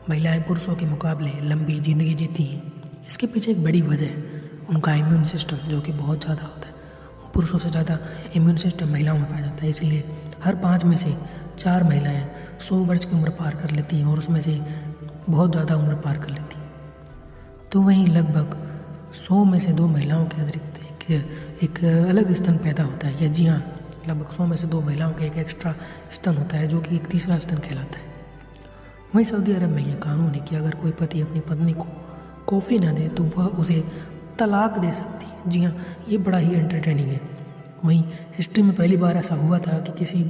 Speaker 1: महिलाएं पुरुषों के मुकाबले लंबी ज़िंदगी जीती हैं। इसके पीछे एक बड़ी वजह है उनका इम्यून सिस्टम, जो कि बहुत ज़्यादा होता है। पुरुषों से ज़्यादा इम्यून सिस्टम महिलाओं में पाया जाता है, इसलिए हर 5 में से 4 महिलाएं 100 वर्ष की उम्र पार कर लेती हैं और उसमें से बहुत ज़्यादा उम्र पार कर लेती हैं। तो वहीं लगभग 100 में से 2 महिलाओं के अतिरिक्त एक अलग स्तन पैदा होता है। या जी हाँ, लगभग 100 में से 2 महिलाओं का एक एक्स्ट्रा स्तन होता है, जो कि एक तीसरा स्तन कहलाता है। वहीं सऊदी अरब में यह कानून है कि अगर कोई पति अपनी पत्नी को कॉफ़ी ना दे तो वह उसे तलाक दे सकती है। जी हाँ, ये बड़ा ही एंटरटेनिंग है। वहीं हिस्ट्री में पहली बार ऐसा हुआ था कि किसी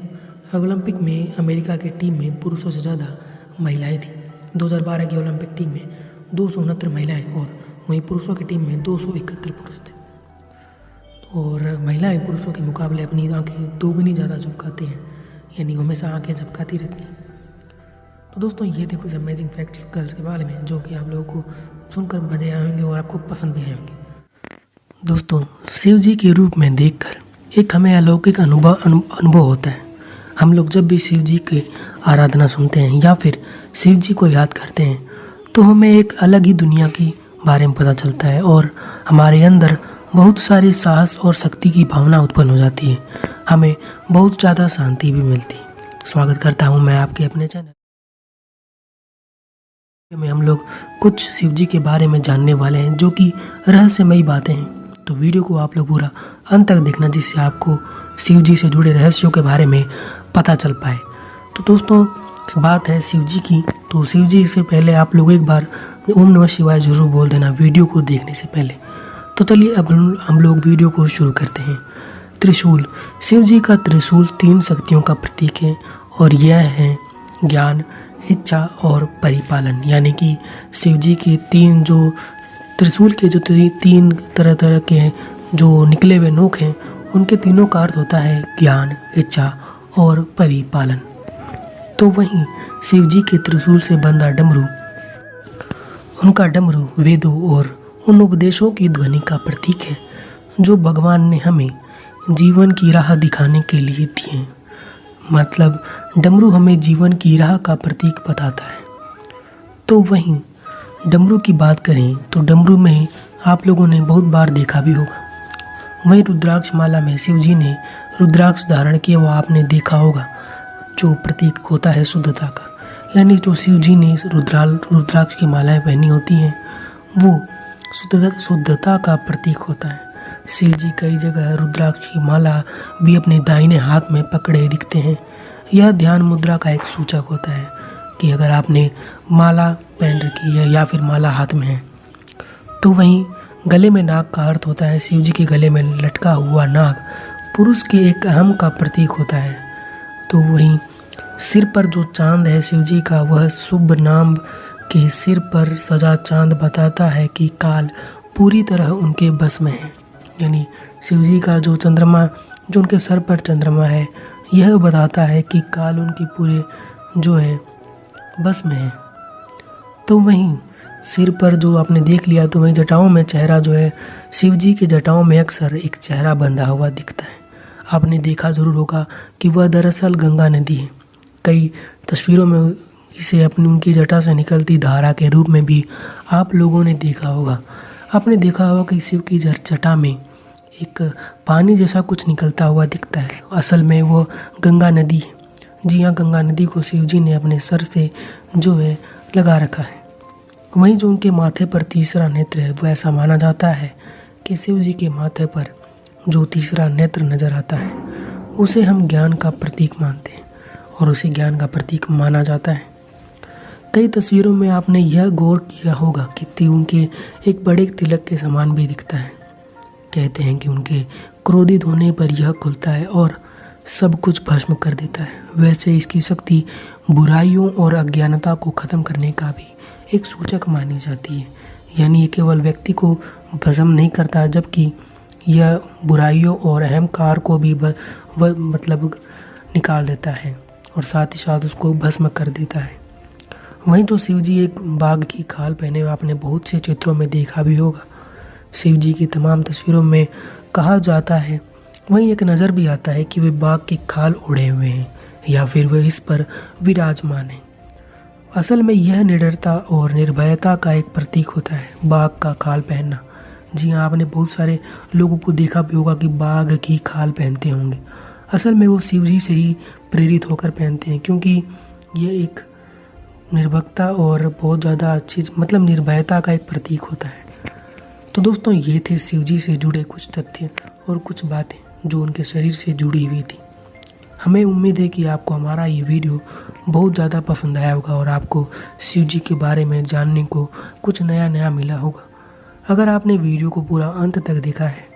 Speaker 1: ओलंपिक में अमेरिका की टीम में पुरुषों से ज़्यादा महिलाएं थीं। 2012 की ओलंपिक टीम में 269 महिलाएं और वहीं पुरुषों की टीम में 271 पुरुष थे। और महिलाएं पुरुषों के मुकाबले अपनी आंखें 2 गुनी ज़्यादा झपकाती हैं, यानी हमेशा आंखें झपकाती रहती हैं। तो दोस्तों ये थे कुछ अमेजिंग फैक्ट्स गर्ल्स के बारे में, जो कि आप लोगों को सुनकर मजे आएंगे और आपको पसंद भी आएंगे। दोस्तों शिव जी के रूप में देखकर एक हमें अलौकिक अनुभव होता है। हम लोग जब भी शिव जी की आराधना सुनते हैं या फिर शिव जी को याद करते हैं तो हमें एक अलग ही दुनिया की बारे में पता चलता है और हमारे अंदर बहुत सारी साहस और शक्ति की भावना उत्पन्न हो जाती है। हमें बहुत ज़्यादा शांति भी मिलती है। स्वागत करता हूँ मैं आपके अपने चैनल में। हम लोग कुछ शिव जी के बारे में जानने वाले हैं, जो कि रहस्यमयी बातें हैं। तो वीडियो को आप लोग पूरा अंत तक देखना, जिससे आपको शिव जी से जुड़े रहस्यों के बारे में पता चल पाए। तो दोस्तों बात है शिव जी की, तो शिव जी से पहले आप लोग एक बार ओम नमः शिवाय जरूर बोल देना वीडियो को देखने से पहले। तो चलिए अब हम लोग वीडियो को शुरू करते हैं। त्रिशूल। शिव जी का त्रिशूल 3 शक्तियों का प्रतीक है और यह है ज्ञान, इच्छा और परिपालन। यानी कि शिव जी के 3 जो त्रिशूल के जो 3 तरह के जो निकले हुए नोक हैं, उनके तीनों का अर्थ होता है ज्ञान, इच्छा और परिपालन। तो वहीं शिव जी के त्रिशूल से बंधा डमरू, उनका डमरू वेदों और उन उपदेशों की ध्वनि का प्रतीक है जो भगवान ने हमें जीवन की राह दिखाने के लिए दिए हैं। मतलब डमरू हमें जीवन की राह का प्रतीक बताता है। तो वहीं डमरू की बात करें तो डमरू में आप लोगों ने बहुत बार देखा भी होगा। वहीं रुद्राक्ष माला में शिव जी ने रुद्राक्ष धारण किया, वो आपने देखा होगा, जो प्रतीक होता है शुद्धता का। यानी जो शिव जी ने रुद्राक्ष की मालाएं पहनी होती हैं वो शुद्धता का प्रतीक होता है। शिव जी कई जगह रुद्राक्ष की माला भी अपने दाहिने हाथ में पकड़े दिखते हैं। यह ध्यान मुद्रा का एक सूचक होता है कि अगर आपने माला पहन रखी है या फिर माला हाथ में है। तो वहीं गले में नाग का अर्थ होता है, शिव जी के गले में लटका हुआ नाग पुरुष के एक अहम का प्रतीक होता है। तो वहीं सिर पर जो चांद है शिव जी का, वह शुभ नाम के सिर पर सजा चांद बताता है कि काल पूरी तरह उनके बस में है। यानी शिव जी का जो चंद्रमा, जो उनके सर पर चंद्रमा है, यह बताता है कि काल उनकी पूरे जो है बस में है। तो वहीं सिर पर जो आपने देख लिया, तो वहीं जटाओं में चेहरा जो है, शिव जी के जटाओं में अक्सर एक चेहरा बंधा हुआ दिखता है। आपने देखा ज़रूर होगा कि वह दरअसल गंगा नदी है। कई तस्वीरों में इसे अपनी उनकी जटा से निकलती धारा के रूप में भी आप लोगों ने देखा होगा। आपने देखा होगा कि शिव की जटा में एक पानी जैसा कुछ निकलता हुआ दिखता है, असल में वो गंगा नदी है। जी हाँ, गंगा नदी को शिव जी ने अपने सर से जो है लगा रखा है। वहीं जो उनके माथे पर तीसरा नेत्र है, वो ऐसा माना जाता है कि शिव जी के माथे पर जो तीसरा नेत्र नज़र आता है उसे हम ज्ञान का प्रतीक मानते हैं और उसे ज्ञान का प्रतीक माना जाता है। कई तस्वीरों में आपने यह गौर किया होगा कि उनके एक बड़े तिलक के समान भी दिखता है। कहते हैं कि उनके क्रोधित होने पर यह खुलता है और सब कुछ भस्म कर देता है। वैसे इसकी शक्ति बुराइयों और अज्ञानता को ख़त्म करने का भी एक सूचक मानी जाती है। यानी ये केवल व्यक्ति को भस्म नहीं करता, जबकि यह बुराइयों और अहंकार को भी मतलब निकाल देता है और साथ ही साथ उसको भस्म कर देता है। वहीं जो शिव जी एक बाघ की खाल पहने हुए आपने बहुत से चित्रों में देखा भी होगा। शिव जी की तमाम तस्वीरों में कहा जाता है, वहीं एक नज़र भी आता है कि वे बाघ की खाल ओढ़े हुए हैं या फिर वे इस पर विराजमान हैं। असल में यह निडरता और निर्भयता का एक प्रतीक होता है, बाघ का खाल पहनना। जी हाँ, आपने बहुत सारे लोगों को देखा भी होगा कि बाघ की खाल पहनते होंगे। असल में वो शिव जी से ही प्रेरित होकर पहनते हैं, क्योंकि ये एक निर्भयता और बहुत ज़्यादा अच्छी मतलब निर्भयता का एक प्रतीक होता है। तो दोस्तों, ये थे शिव जी से जुड़े कुछ तथ्य और कुछ बातें जो उनके शरीर से जुड़ी हुई थी। हमें उम्मीद है कि आपको हमारा ये वीडियो बहुत ज़्यादा पसंद आया होगा और आपको शिव जी के बारे में जानने को कुछ नया मिला होगा। अगर आपने वीडियो को पूरा अंत तक देखा है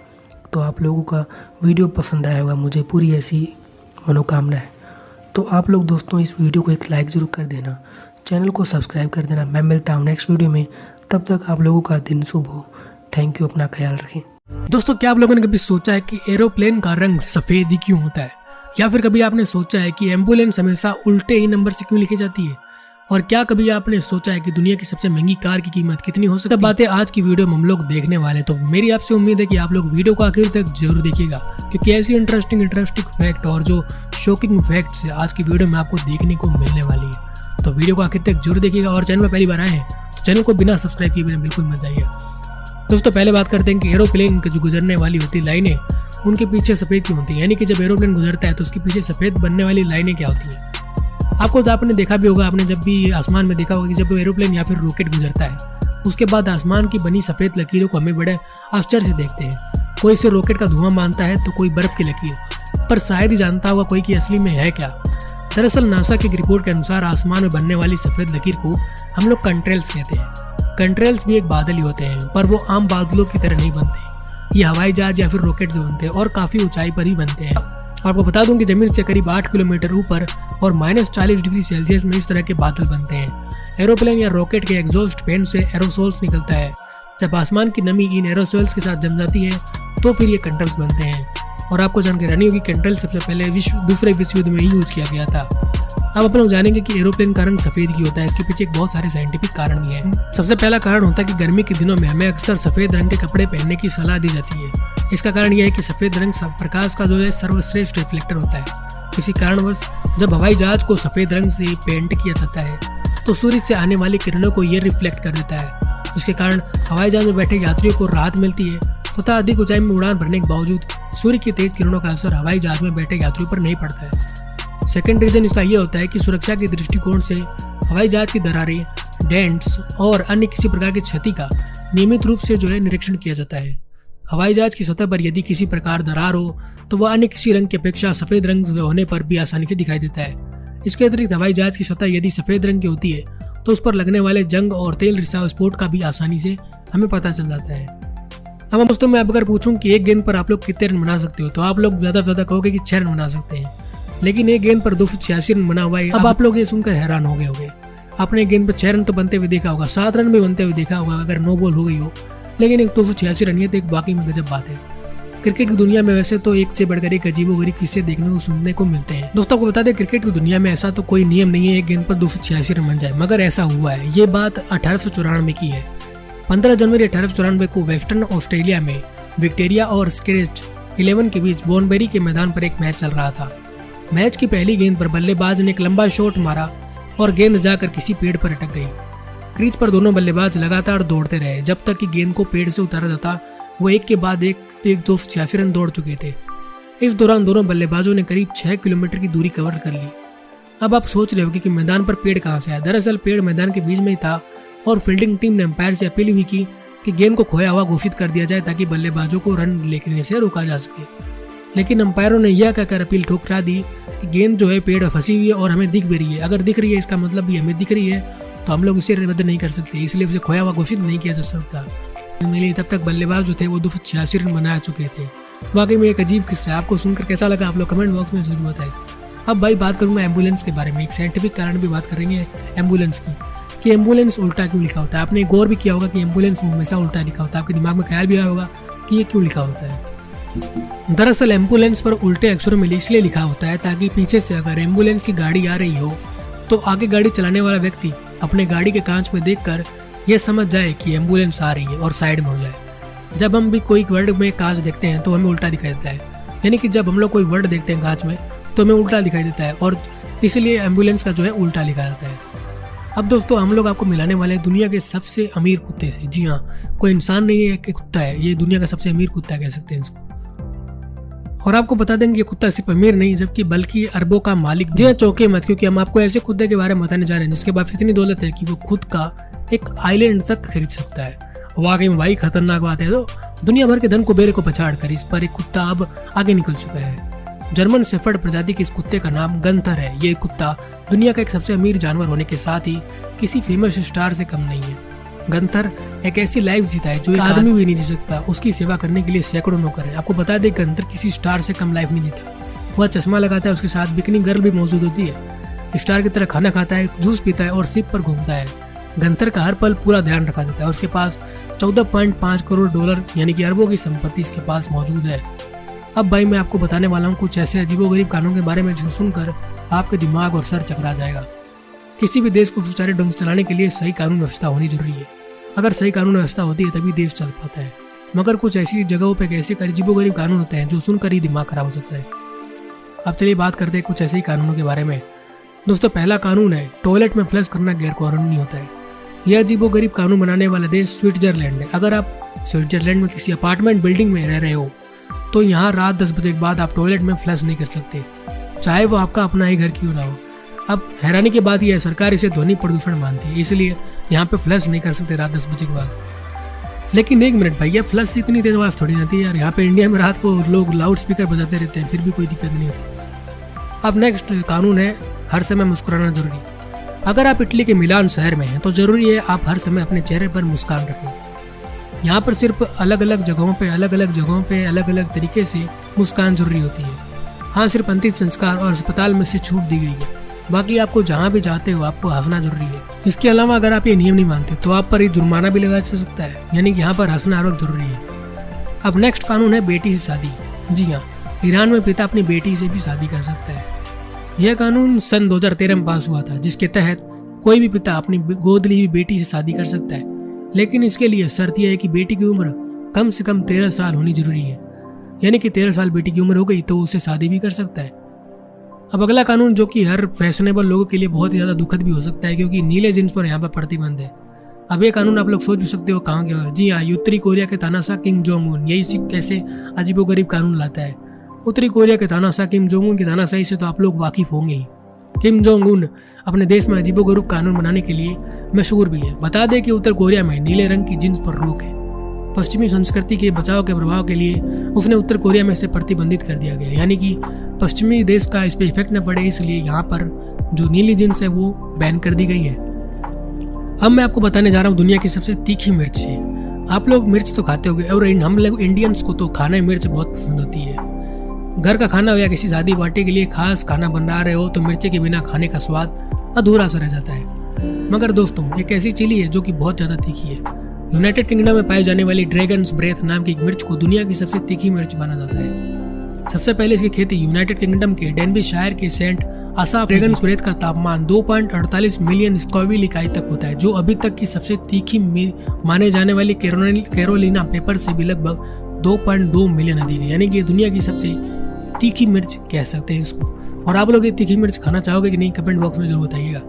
Speaker 1: तो आप लोगों का वीडियो पसंद आया होगा, मुझे पूरी ऐसी मनोकामना है। तो आप लोग दोस्तों इस वीडियो को एक लाइक ज़रूर कर देना, चैनल को सब्सक्राइब कर देना। मैं मिलता हूँ नेक्स्ट वीडियो में, तब तक आप लोगों का दिन शुभ हो। थैंक यू, अपना ख्याल रखें।
Speaker 3: दोस्तों, क्या आप लोगों ने कभी सोचा है कि एरोप्लेन का रंग सफ़ेद ही क्यों होता है? या फिर कभी आपने सोचा है कि एम्बुलेंस हमेशा उल्टे ही नंबर से क्यों लिखी जाती है? और क्या कभी आपने सोचा है कि दुनिया की सबसे महंगी कार की कीमत कितनी हो सकती है? बातें आज की वीडियो में हम लोग देखने वाले। तो मेरी आपसे उम्मीद है कि आप लोग वीडियो को आखिर तक जरूर देखिएगा, क्योंकि ऐसी इंटरेस्टिंग फैक्ट और जो शॉकिंग फैक्ट्स आज की वीडियो में आपको देखने को मिलने वाली है। तो वीडियो को आखिर तक जरूर देखिएगा और चैनल पर पहली बार आए हैं तो चैनल को बिना सब्सक्राइब किए बिना बिल्कुल मत जाइए। दोस्तों, पहले बात करते हैं कि एरोप्लेन की जो गुजरने वाली होती लाइनें उनके पीछे सफ़ेद क्यों होती है। यानी कि जब एरोप्लेन गुजरता है तो उसके पीछे सफ़ेद बनने वाली लाइनें क्या होती हैं? आपको तो आपने देखा भी होगा, आपने जब भी आसमान में देखा होगा कि जब एरोप्लेन या फिर रॉकेट गुजरता है उसके बाद आसमान की बनी सफ़ेद लकीरों को हमें बड़े आश्चर्य से देखते हैं। कोई इसे रॉकेट का धुआं मानता है तो कोई बर्फ़ की लकीर, पर शायद ही जानता होगा कोई कि असली में है क्या। दरअसल नासा की एक रिपोर्ट के अनुसार आसमान में बनने वाली सफ़ेद लकीर को हम लोग कंट्रेल्स कहते हैं। कंट्रेल्स भी एक बादल ही होते हैं, पर वो आम बादलों की तरह नहीं बनते। ये हवाई जहाज या फिर रॉकेट से बनते हैं और काफ़ी ऊंचाई पर ही बनते हैं। आपको बता दूं कि ज़मीन से करीब 8 किलोमीटर ऊपर और -40 डिग्री सेल्सियस में इस तरह के बादल बनते हैं। एरोप्लेन या रॉकेट के एग्जॉस्ट फैन से एरोसोल्स निकलता है। जब आसमान की नमी इन एरोसोल्स के साथ जम जाती है तो फिर ये कंट्रेल्स बनते हैं। और आपको जानकर रहनी होगी, कंट्रेल सबसे पहले दूसरे विश्व युद्ध में ही यूज किया गया था। अब अपन लोग जानेंगे कि एरोप्लेन का रंग सफ़ेद क्यों होता है। इसके पीछे बहुत सारे साइंटिफिक कारण भी हैं। सबसे पहला कारण होता है कि गर्मी के दिनों में हमें अक्सर सफ़ेद रंग के कपड़े पहनने की सलाह दी जाती है। इसका कारण यह है कि सफ़ेद रंग प्रकाश का जो है सर्वश्रेष्ठ रिफ्लेक्टर होता है। किसी कारणवश जब हवाई जहाज को सफ़ेद रंग से पेंट किया जाता है तो सूर्य से आने वाली किरणों को ये रिफ्लेक्ट कर देता है। इसके कारण हवाई जहाज में बैठे यात्रियों को राहत मिलती है तथा अधिक ऊंचाई में उड़ान भरने के बावजूद सूर्य की तेज किरणों का असर हवाई जहाज में बैठे यात्रियों पर नहीं पड़ता है। सेकेंड रीजन इसका यह होता है कि सुरक्षा के दृष्टिकोण से हवाई जहाज की दरारें, डेंट्स और अन्य किसी प्रकार की क्षति का नियमित रूप से जो है निरीक्षण किया जाता है। हवाई जहाज की सतह पर यदि किसी प्रकार दरार हो तो वह अन्य किसी रंग की अपेक्षा सफ़ेद रंग होने पर भी आसानी से दिखाई देता है। इसके अतिरिक्त हवाई जहाज की सतह यदि सफ़ेद रंग की होती है तो उस पर लगने वाले जंग और तेल रिसाव स्फोट का भी आसानी से हमें पता चल जाता है। अब दोस्तों, मैं अब अगर पूछूं कि एक गेंद पर आप लोग कितने रन बना सकते हो तो आप लोग ज़्यादा से ज़्यादा कहोगे कि 6 रन बना सकते हैं, लेकिन एक गेंद पर 286 रन बना हुआ है। अब आप लोग ये सुनकर हैरान हो गए होंगे। आपने एक गेंद पर 6 रन तो बनते हुए देखा होगा, 7 रन भी बनते हुए देखा होगा अगर नो बॉल हो गई हो, लेकिन एक 286 रन ये तो एक वाकई में गजब बात है। क्रिकेट की दुनिया में वैसे तो एक से बढ़कर एक अजीबोगरीब किस्से देखने को सुनने को मिलते हैं। दोस्तों, आपको बता दें क्रिकेट की दुनिया में ऐसा तो कोई नियम नहीं है एक गेंद पर 286 रन बन जाए, मगर ऐसा हुआ है। ये बात 1894 की है। 15 जनवरी 1894 को वेस्टर्न ऑस्ट्रेलिया में विक्टोरिया और स्केच
Speaker 1: 11 के बीच बोनबेरी के मैदान पर एक मैच चल रहा था। मैच की पहली गेंद पर बल्लेबाज ने एक लंबा शॉट मारा और गेंद जाकर किसी पेड़ पर अटक गई। क्रीज पर दोनों बल्लेबाज लगातार दौड़ते रहे जब तक कि गेंद को पेड़ से उतारा जाता। वो एक के बाद एक 286 रन दौड़ चुके थे। इस दौरान दोनों बल्लेबाजों ने करीब 6 किलोमीटर की दूरी कवर कर ली। अब आप सोच रहे होंगे कि मैदान पर पेड़ कहाँ से आया। दरअसल पेड़ मैदान के बीच में ही था और फील्डिंग टीम ने अंपायर से अपील भी की कि गेंद को खोया हुआ घोषित कर दिया जाए ताकि बल्लेबाजों को रन लेने से रोका जा सके। लेकिन अंपायरों ने यह कहकर अपील ठुकरा दी कि गेंद जो है पेड़ में फंसी हुई है और हमें दिख भी रही है। अगर दिख रही है इसका मतलब भी हमें दिख रही है तो हम लोग इसे रद्द नहीं कर सकते, इसलिए उसे खोया हुआ घोषित नहीं किया जा सकता। मेरे तब तक बल्लेबाज जो थे वो 286 रन बना चुके थे। वाकई में एक अजीब किस्सा है। आपको सुनकर कैसा लगा आप लोग कमेंट बॉक्स में जरूर बताएं। अब भाई बात करूँ मैं एम्बुलेंस के बारे में। एक साइंटिफिक कारण भी बात करेंगे एम्बुलेंस की कि एम्बुलेंस उल्टा क्यों लिखा होता है। आपने गौर भी किया होगा कि एम्बुलेंस हमेशा उल्टा लिखा होता है। आपके दिमाग में ख्याल भी आया होगा कि ये क्यों लिखा होता है। दरअसल एम्बुलेंस पर उल्टे अक्षरों में इसलिए लिखा होता है ताकि पीछे से अगर एम्बुलेंस की गाड़ी आ रही हो तो आगे गाड़ी चलाने वाला व्यक्ति अपने गाड़ी के कांच में देखकर यह समझ जाए कि एम्बुलेंस आ रही है और साइड में हो जाए। जब हम भी कोई वर्ड में कांच देखते हैं तो हमें उल्टा दिखाई देता है, यानी कि जब हम लोग कोई वर्ड देखते हैं कांच में तो हमें उल्टा दिखाई देता है और इसलिए एम्बुलेंस का जो है उल्टा लिखा जाता है। अब दोस्तों हम लोग आपको मिलाने वाले हैं दुनिया के सबसे अमीर कुत्ते से। जी हाँ, कोई इंसान नहीं है, एक कुत्ता है। ये दुनिया का सबसे अमीर कुत्ता कह सकते हैं इसको। और आपको बता देंगे ये कुत्ता सिर्फ अमीर नहीं जबकि बल्कि अरबों का मालिक। जी हाँ, चौंके मत, क्योंकि हम आपको ऐसे कुत्ते के बारे में बताने जा रहे हैं जिसके पास इतनी दौलत है कि वो खुद का एक आइलैंड तक खरीद सकता है। वाकई में भाई खतरनाक बात है। तो दुनिया भर के धन कुबेरे को पछाड़ कर इस पर एक कुत्ता अब आगे निकल चुका है। जर्मन शेफर्ड प्रजाति के इस कुत्ते का नाम गंथर है। ये कुत्ता दुनिया का एक सबसे अमीर जानवर होने के साथ ही किसी फेमस स्टार से कम नहीं है। गंथर एक ऐसी लाइफ जीता है जो एक आदमी भी नहीं जी सकता। उसकी सेवा करने के लिए सैकड़ों नौकर हैं। आपको बता दें गंथर किसी स्टार से कम लाइफ नहीं जीता। वह चश्मा लगाता है, उसके साथ बिकनी गर्ल भी मौजूद होती है। स्टार की तरह खाना खाता है, जूस पीता है और शिप पर घूमता है। गंथर का हर पल पूरा ध्यान रखा जाता है। उसके पास 14.5 करोड़ डॉलर यानी कि अरबों की संपत्ति इसके पास मौजूद है। अब भाई मैं आपको बताने वाला हूँ कुछ ऐसे अजीबोगरीब कानून के बारे में जिसे सुनकर आपके दिमाग और सर चकरा जाएगा। किसी भी देश को सुचारू ढंग से चलाने के लिए सही कानून व्यवस्था होनी जरूरी है। अगर सही कानून व्यवस्था होती है तभी देश चल पाता है, मगर कुछ ऐसी जगहों पे ऐसे अजीबोगरीब कानून होते हैं जो सुनकर ही दिमाग खराब हो जाता है। अब चलिए बात करते हैं कुछ ऐसे ही कानूनों के बारे में। दोस्तों पहला कानून है टॉयलेट में फ्लश करना गैर कानूनी होता है। यह अजीबोगरीब कानून बनाने वाला देश स्विट्जरलैंड है। अगर आप स्विट्जरलैंड में किसी अपार्टमेंट बिल्डिंग में रह रहे हो तो यहाँ रात 10 बजे के बाद आप टॉयलेट में फ्लश नहीं कर सकते, चाहे वो आपका अपना ही घर क्यों ना हो। अब हैरानी की बात यह है सरकार इसे ध्वनि प्रदूषण मानती है, इसलिए यहाँ पे फ्लश नहीं कर सकते रात 10 बजे के बाद। लेकिन एक मिनट भाई, ये फ्लश इतनी तेज आवाज़ थोड़ी आती है यार। यहाँ पे इंडिया में रात को लोग लाउड स्पीकर बजाते रहते हैं फिर भी कोई दिक्कत नहीं होती। अब नेक्स्ट कानून है हर समय मुस्कुराना जरूरी। अगर आप इटली के मिलान शहर में हैं तो जरूरी है आप हर समय अपने चेहरे पर मुस्कान रखें। यहाँ पर सिर्फ अलग अलग जगहों पे अलग अलग तरीके से मुस्कान जरूरी होती है। हाँ, सिर्फ अंतिम संस्कार और अस्पताल में से छूट दी गई है, बाकी आपको जहाँ भी जाते हो आपको हंसना जरूरी है। इसके अलावा अगर आप ये नियम नहीं मानते तो आप पर एक जुर्माना भी लगाया जा सकता है, यानी कि यहाँ पर हंसना हर वक्त जरूरी है। अब नेक्स्ट कानून है बेटी से शादी। जी हाँ, ईरान में पिता अपनी बेटी से भी शादी कर सकता है। यह कानून सन 2013 में पास हुआ था, जिसके तहत कोई भी पिता अपनी गोद ली हुई बेटी से शादी कर सकता है, लेकिन इसके लिए शर्त यह है कि बेटी की उम्र कम से कम 13 साल होनी जरूरी है। यानी कि 13 साल बेटी की उम्र हो गई तो उसे शादी भी कर सकता है। अब अगला कानून जो कि हर फैशनेबल लोगों के लिए बहुत ही ज़्यादा दुखद भी हो सकता है, क्योंकि नीले जींस पर यहाँ पर प्रतिबंध है। अब ये कानून आप लोग सोच भी सकते हो कहाँ गया। जी हाँ, उत्तरी कोरिया के तानाशाह किम जोंग उन यही कैसे अजीबोगरीब कानून लाता है। उत्तरी कोरिया के तानाशाह किम जोंग उन की तानाशाही से तो आप लोग वाकिफ होंगे ही। किम जोंग उन अपने देश में अजीबोगरीब कानून बनाने के लिए मशहूर भी है। बता दें कि उत्तर कोरिया में नीले रंग की जींस पर रोक है। पश्चिमी संस्कृति के बचाव के प्रभाव के लिए उसने उत्तर कोरिया में इसे प्रतिबंधित कर दिया गया, यानी कि पश्चिमी देश का इस पर इफेक्ट न पड़े, इसलिए यहाँ पर जो नीली जींस है वो बैन कर दी गई है। अब मैं आपको बताने जा रहा हूँ दुनिया की सबसे तीखी मिर्च है। आप लोग मिर्च तो खाते होंगे और हम लोग इंडियंस को तो खाने में मिर्च बहुत पसंद होती है। घर का खाना हो या किसी शादी पार्टी के लिए खास खाना बना रहे हो तो मिर्ची के बिना खाने का स्वाद अधूरा सा रह जाता है। मगर दोस्तों एक ऐसी चिली है जो कि बहुत ज़्यादा तीखी है। यूनाइटेड किंगडम में पाई जाने वाली ड्रैगन्स ब्रेथ नाम की एक मिर्च को दुनिया की सबसे तीखी मिर्च माना जाता है। सबसे पहले इसकी खेती यूनाइटेड किंगडम के डेनबिशायर के सेंट असाफ ड्रैगन्स ब्रेथ का तापमान 2.48 मिलियन स्कॉविल इकाई तक होता है, जो अभी तक की सबसे तीखी माने जाने वाली कैरोलिना पेपर से भी लगभग 2.2 मिलियन अधिक है, यानी कि दुनिया की सबसे तीखी मिर्च कह सकते हैं इसको। और आप लोग ये तीखी मिर्च खाना चाहोगे कि नहीं, कमेंट बॉक्स में जरूर बताइएगा।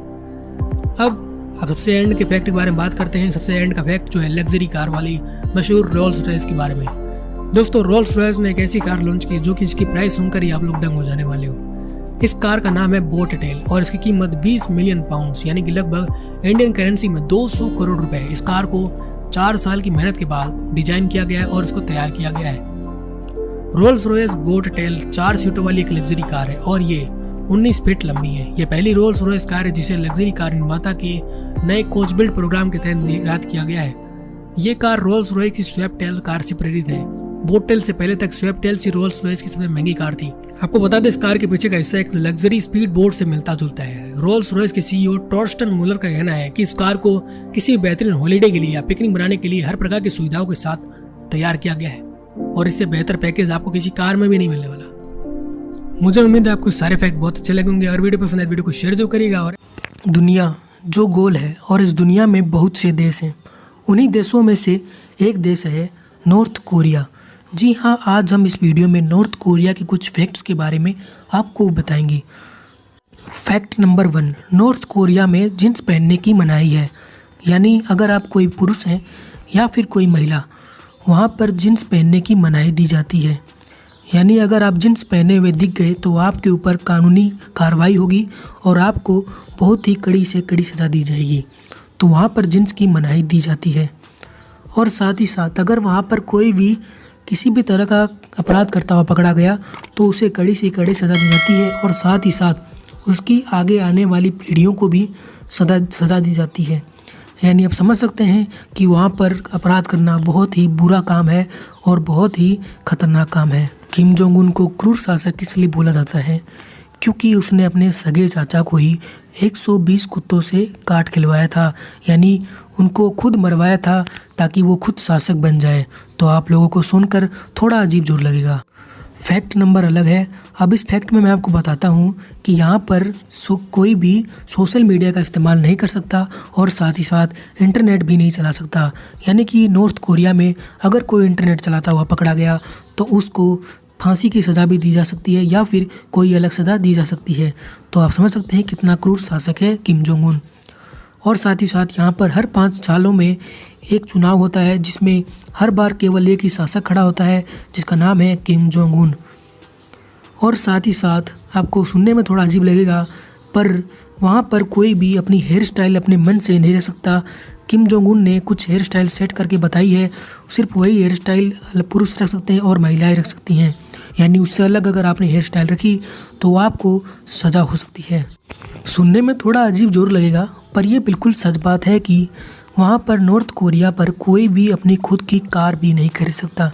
Speaker 1: अब सबसे एंड के फैक्ट के बारे में बात करते हैं। सबसे एंड का फैक्ट जो है लग्जरी कार वाली मशहूर रोल्स रॉयस के बारे में। दोस्तों, रोल्स रॉयस ने एक ऐसी कार लॉन्च की जो कि इसकी प्राइस सुनकर ही आप लोग दंग हो जाने वाले हो। इस कार का नाम है बोट टेल और इसकी कीमत 20 मिलियन पाउंड्स यानी कि लगभग इंडियन करेंसी में 200 करोड़ रुपए। इस कार को 4 साल की मेहनत के बाद डिजाइन किया गया है और इसको तैयार किया गया है। रोल्स रॉयस बोट टेल 4 सीटों वाली एक लग्जरी कार है और ये 19 फीट लंबी है। ये पहली रोल्स रॉयस कार है जिसे लग्जरी कार निर्माता के नए कोच बिल्ड प्रोग्राम के तहत निर्यात किया गया है। ये कार रोल्स रॉयस की स्वैपटेल कार से प्रेरित है। बोटटेल से पहले तक स्वैपटेल सी रोल्स रॉयस की सबसे महंगी कार थी। आपको बता दें, इस कार के पीछे का हिस्सा एक लग्जरी स्पीड बोट से मिलता जुलता है। रोल्स रॉयस के सीईओ टॉर्स्टन मुलर का कहना है कि इस कार को किसी बेहतरीन हॉलिडे के लिए या पिकनिक बनाने के लिए हर प्रकार की सुविधाओं के साथ तैयार किया गया है और इससे बेहतर पैकेज आपको किसी कार में भी नहीं मिलने वाला। मुझे उम्मीद है आपको सारे फैक्ट बहुत अच्छे लगेंगे और वीडियो पसंद आए वीडियो को शेयर जो करिएगा। और
Speaker 3: दुनिया जो गोल है और इस दुनिया में बहुत से देश हैं, उन्हीं देशों में से एक देश है नॉर्थ कोरिया। जी हाँ, आज हम इस वीडियो में नॉर्थ कोरिया के कुछ फैक्ट्स के बारे में आपको बताएंगे। फैक्ट नंबर 1, नॉर्थ कोरिया में जींस पहनने की मनाही है। यानी अगर आप कोई पुरुष हैं या फिर कोई महिला, वहाँ पर जींस पहनने की मनाही दी जाती है। यानी अगर आप जींस पहने हुए दिख गए तो आपके ऊपर कानूनी कार्रवाई होगी और आपको बहुत ही कड़ी से कड़ी सज़ा दी जाएगी। तो वहाँ पर जींस की मनाही दी जाती है। और साथ ही साथ अगर वहाँ पर कोई भी किसी भी तरह का अपराध करता हुआ पकड़ा गया तो उसे कड़ी से कड़ी सज़ा दी जाती है और साथ ही साथ उसकी आगे आने वाली पीढ़ियों को भी सज़ा दी जाती है। यानी आप समझ सकते हैं कि वहाँ पर अपराध करना बहुत ही बुरा काम है और बहुत ही खतरनाक काम है। किम जोंग उन को क्रूर शासक इसलिए बोला जाता है क्योंकि उसने अपने सगे चाचा को ही 120 कुत्तों से काट खिलवाया था, यानी उनको खुद मरवाया था ताकि वो खुद शासक बन जाए। तो आप लोगों को सुनकर थोड़ा अजीब जरूर लगेगा। फैक्ट नंबर अलग है। अब इस फैक्ट में मैं आपको बताता हूँ कि यहाँ पर कोई भी सोशल मीडिया का इस्तेमाल नहीं कर सकता और साथ ही साथ इंटरनेट भी नहीं चला सकता। यानी कि नॉर्थ कोरिया में अगर कोई इंटरनेट चलाता हुआ पकड़ा गया तो उसको फांसी की सज़ा भी दी जा सकती है या फिर कोई अलग सज़ा दी जा सकती है। तो आप समझ सकते हैं कितना क्रूर शासक है किम जोंग उन। और साथ ही साथ यहाँ पर हर 5 सालों में एक चुनाव होता है जिसमें हर बार केवल एक ही शासक खड़ा होता है जिसका नाम है किम जोंग उन। और साथ ही साथ आपको सुनने में थोड़ा अजीब लगेगा पर वहाँ पर कोई भी अपनी हेयर स्टाइल अपने मन से नहीं रह सकता। किम जोंग उन ने कुछ हेयर स्टाइल सेट करके बताई है, सिर्फ वही हेयर स्टाइल पुरुष रख सकते हैं और महिलाएं रख सकती हैं। यानी उससे अलग अगर आपने हेयर स्टाइल रखी तो आपको सज़ा हो सकती है। सुनने में थोड़ा अजीब जरूर लगेगा पर यह बिल्कुल सच बात है कि वहाँ पर नॉर्थ कोरिया पर कोई भी अपनी खुद की कार भी नहीं खरीद सकता।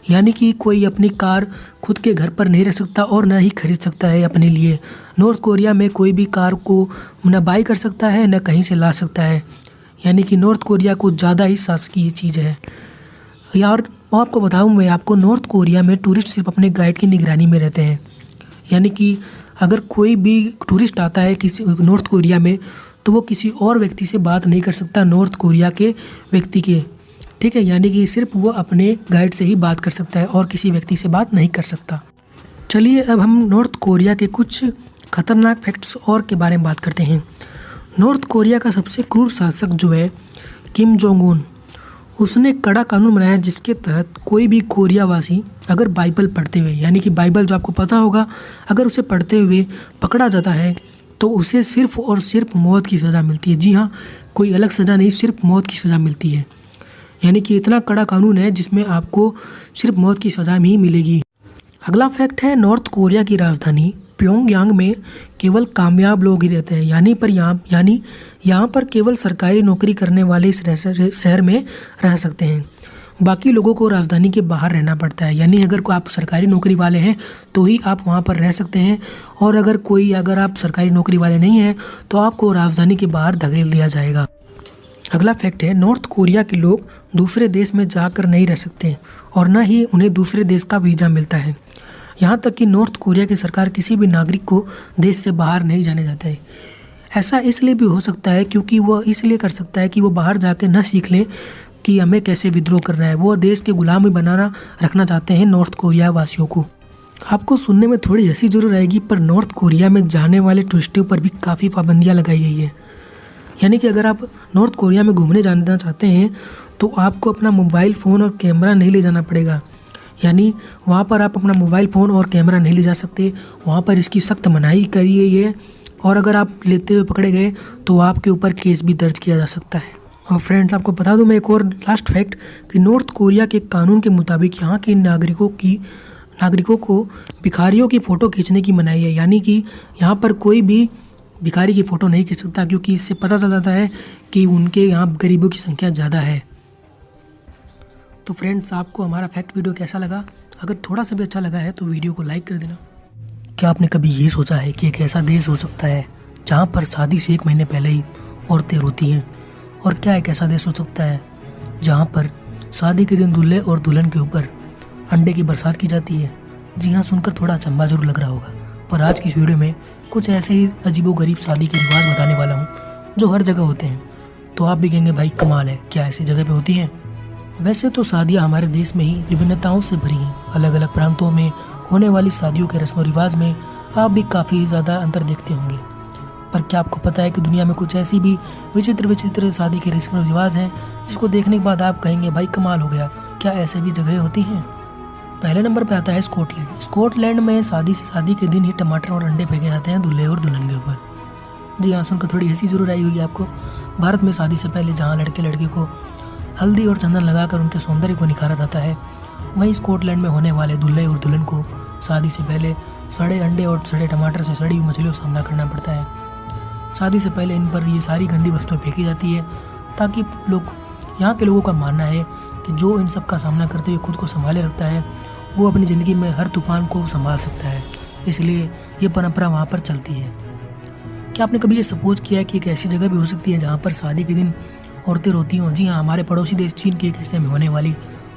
Speaker 3: यानी कि कोई अपनी कार खुद के घर पर नहीं रख सकता और न ही खरीद सकता है अपने लिए। नॉर्थ कोरिया में कोई भी कार को न बाई कर सकता है न कहीं से ला सकता है। यानी कि नॉर्थ कोरिया को ज़्यादा ही शासकीय चीज़ है। यार आपको बताऊँ, मैं आपको नॉर्थ कोरिया में टूरिस्ट सिर्फ अपने गाइड की निगरानी में रहते हैं। यानी कि अगर कोई भी टूरिस्ट आता है किसी नॉर्थ कोरिया में तो वो किसी और व्यक्ति से बात नहीं कर सकता नॉर्थ कोरिया के व्यक्ति के, ठीक है। यानी कि सिर्फ वो अपने गाइड से ही बात कर सकता है और किसी व्यक्ति से बात नहीं कर सकता। चलिए अब हम नॉर्थ कोरिया के कुछ खतरनाक फैक्ट्स और के बारे में बात करते हैं। नॉर्थ कोरिया का सबसे क्रूर शासक जो है किम जोंग उन, उसने कड़ा कानून बनाया जिसके तहत कोई भी कोरियावासी अगर बाइबल पढ़ते हुए, यानी कि बाइबल जो आपको पता होगा, अगर उसे पढ़ते हुए पकड़ा जाता है तो उसे सिर्फ और सिर्फ मौत की सज़ा मिलती है। जी हाँ, कोई अलग सज़ा नहीं, सिर्फ मौत की सज़ा मिलती है। यानी कि इतना कड़ा कानून है जिसमें आपको सिर्फ मौत की सज़ा ही मिलेगी। अगला फैक्ट है नॉर्थ कोरिया की राजधानी प्योंगयांग में केवल कामयाब लोग ही रहते हैं। यानी यहाँ पर केवल सरकारी नौकरी करने वाले इस शहर में रह सकते हैं। बाकी लोगों को राजधानी के बाहर रहना पड़ता है। यानी अगर आप सरकारी नौकरी वाले हैं तो ही आप वहाँ पर रह सकते हैं और अगर आप सरकारी नौकरी वाले नहीं हैं तो आपको राजधानी के बाहर धकेल दिया जाएगा। अगला फैक्ट है नॉर्थ कोरिया के लोग दूसरे देश में जाकर नहीं रह सकते और न ही उन्हें दूसरे देश का वीज़ा मिलता है। यहाँ तक कि नॉर्थ कोरिया की सरकार किसी भी नागरिक को देश से बाहर नहीं जाने देता है। ऐसा इसलिए भी हो सकता है क्योंकि वो इसलिए कर सकता है कि वो बाहर जाके न सीख लें कि हमें कैसे विद्रोह करना है। वो देश के गुलाम बनाना रखना चाहते हैं नॉर्थ कोरिया वासियों को। आपको सुनने में थोड़ी हंसी जरूर आएगी, पर नॉर्थ कोरिया में जाने वाले टूरिस्टों पर भी काफ़ी पाबंदियाँ लगाई गई है। यानी कि अगर आप नॉर्थ कोरिया में घूमने जाना चाहते हैं तो आपको अपना मोबाइल फ़ोन और कैमरा नहीं ले जाना पड़ेगा। यानी वहाँ पर आप अपना मोबाइल फ़ोन और कैमरा नहीं ले जा सकते, वहाँ पर इसकी सख्त मनाही करी गई है। और अगर आप लेते हुए पकड़े गए तो आपके ऊपर केस भी दर्ज किया जा सकता है। और फ्रेंड्स, आपको बता दूं मैं एक और लास्ट फैक्ट कि नॉर्थ कोरिया के कानून के मुताबिक यहाँ के नागरिकों को भिखारियों की फ़ोटो खींचने की मनाही है। यानी कि यहाँ पर कोई भी भिखारी की फ़ोटो नहीं खींच सकता, क्योंकि इससे पता चल जाता है कि उनके यहाँ गरीबों की संख्या ज़्यादा है। तो फ्रेंड्स, आपको हमारा फैक्ट वीडियो कैसा लगा? अगर थोड़ा सा भी अच्छा लगा है तो वीडियो को लाइक कर देना। क्या आपने कभी ये सोचा है कि एक ऐसा देश हो सकता है जहाँ पर शादी से 1 महीने पहले ही औरतें रोती हैं? और क्या एक ऐसा देश हो सकता है जहाँ पर शादी के दिन दूल्हे और दुल्हन के ऊपर अंडे की बरसात की जाती है? जी हाँ, सुनकर थोड़ा अचंभा जरूर लग रहा होगा, पर आज की इस वीडियो में कुछ ऐसे ही अजीबोगरीब शादी के रिवाज बताने वाला हूँ जो हर जगह होते हैं। तो आप भी कहेंगे भाई कमाल है, क्या ऐसी जगह पे होती हैं? वैसे तो शादियाँ हमारे देश में ही विभिन्नताओं से भरी हैं। अलग अलग प्रांतों में होने वाली शादियों के रस्म व रिवाज में आप भी काफ़ी ज़्यादा अंतर देखते होंगे। पर क्या आपको पता है कि दुनिया में कुछ ऐसी भी विचित्र शादी के रस्म व रिवाज हैं जिसको देखने के बाद आप कहेंगे भाई कमाल हो गया, क्या ऐसे भी जगह होती हैं? पहले नंबर पे आता है स्कॉटलैंड। स्कॉटलैंड में शादी के दिन ही टमाटर और अंडे फेंके जाते हैं दूल्हे और दुल्हन के ऊपर। जी हाँ, सुनकर थोड़ी हंसी जरूर आई होगी आपको। भारत में शादी से पहले जहाँ लड़के को हल्दी और चंदन लगाकर उनके सौंदर्य को निखारा जाता है, वहीं स्कॉटलैंड में होने वाले दूल्हे और दुल्हन को शादी से पहले सड़े अंडे और सड़े टमाटर से सड़ी हुई मछलियों का सामना करना पड़ता है। शादी से पहले इन पर ये सारी गंदी वस्तुएं फेंकी जाती है, ताकि यहाँ के लोगों का मानना है कि जो इन सब का सामना करते हुए खुद को संभाले रखता है वो अपनी ज़िंदगी में हर तूफान को संभाल सकता है। इसलिए ये परंपरा वहाँ पर चलती है। क्या आपने कभी ये सपोज किया है कि एक ऐसी जगह भी हो सकती है जहाँ पर शादी के दिन औरतें रोती हों? जी हाँ, हमारे पड़ोसी देश चीन के एक हिस्से में होने वाली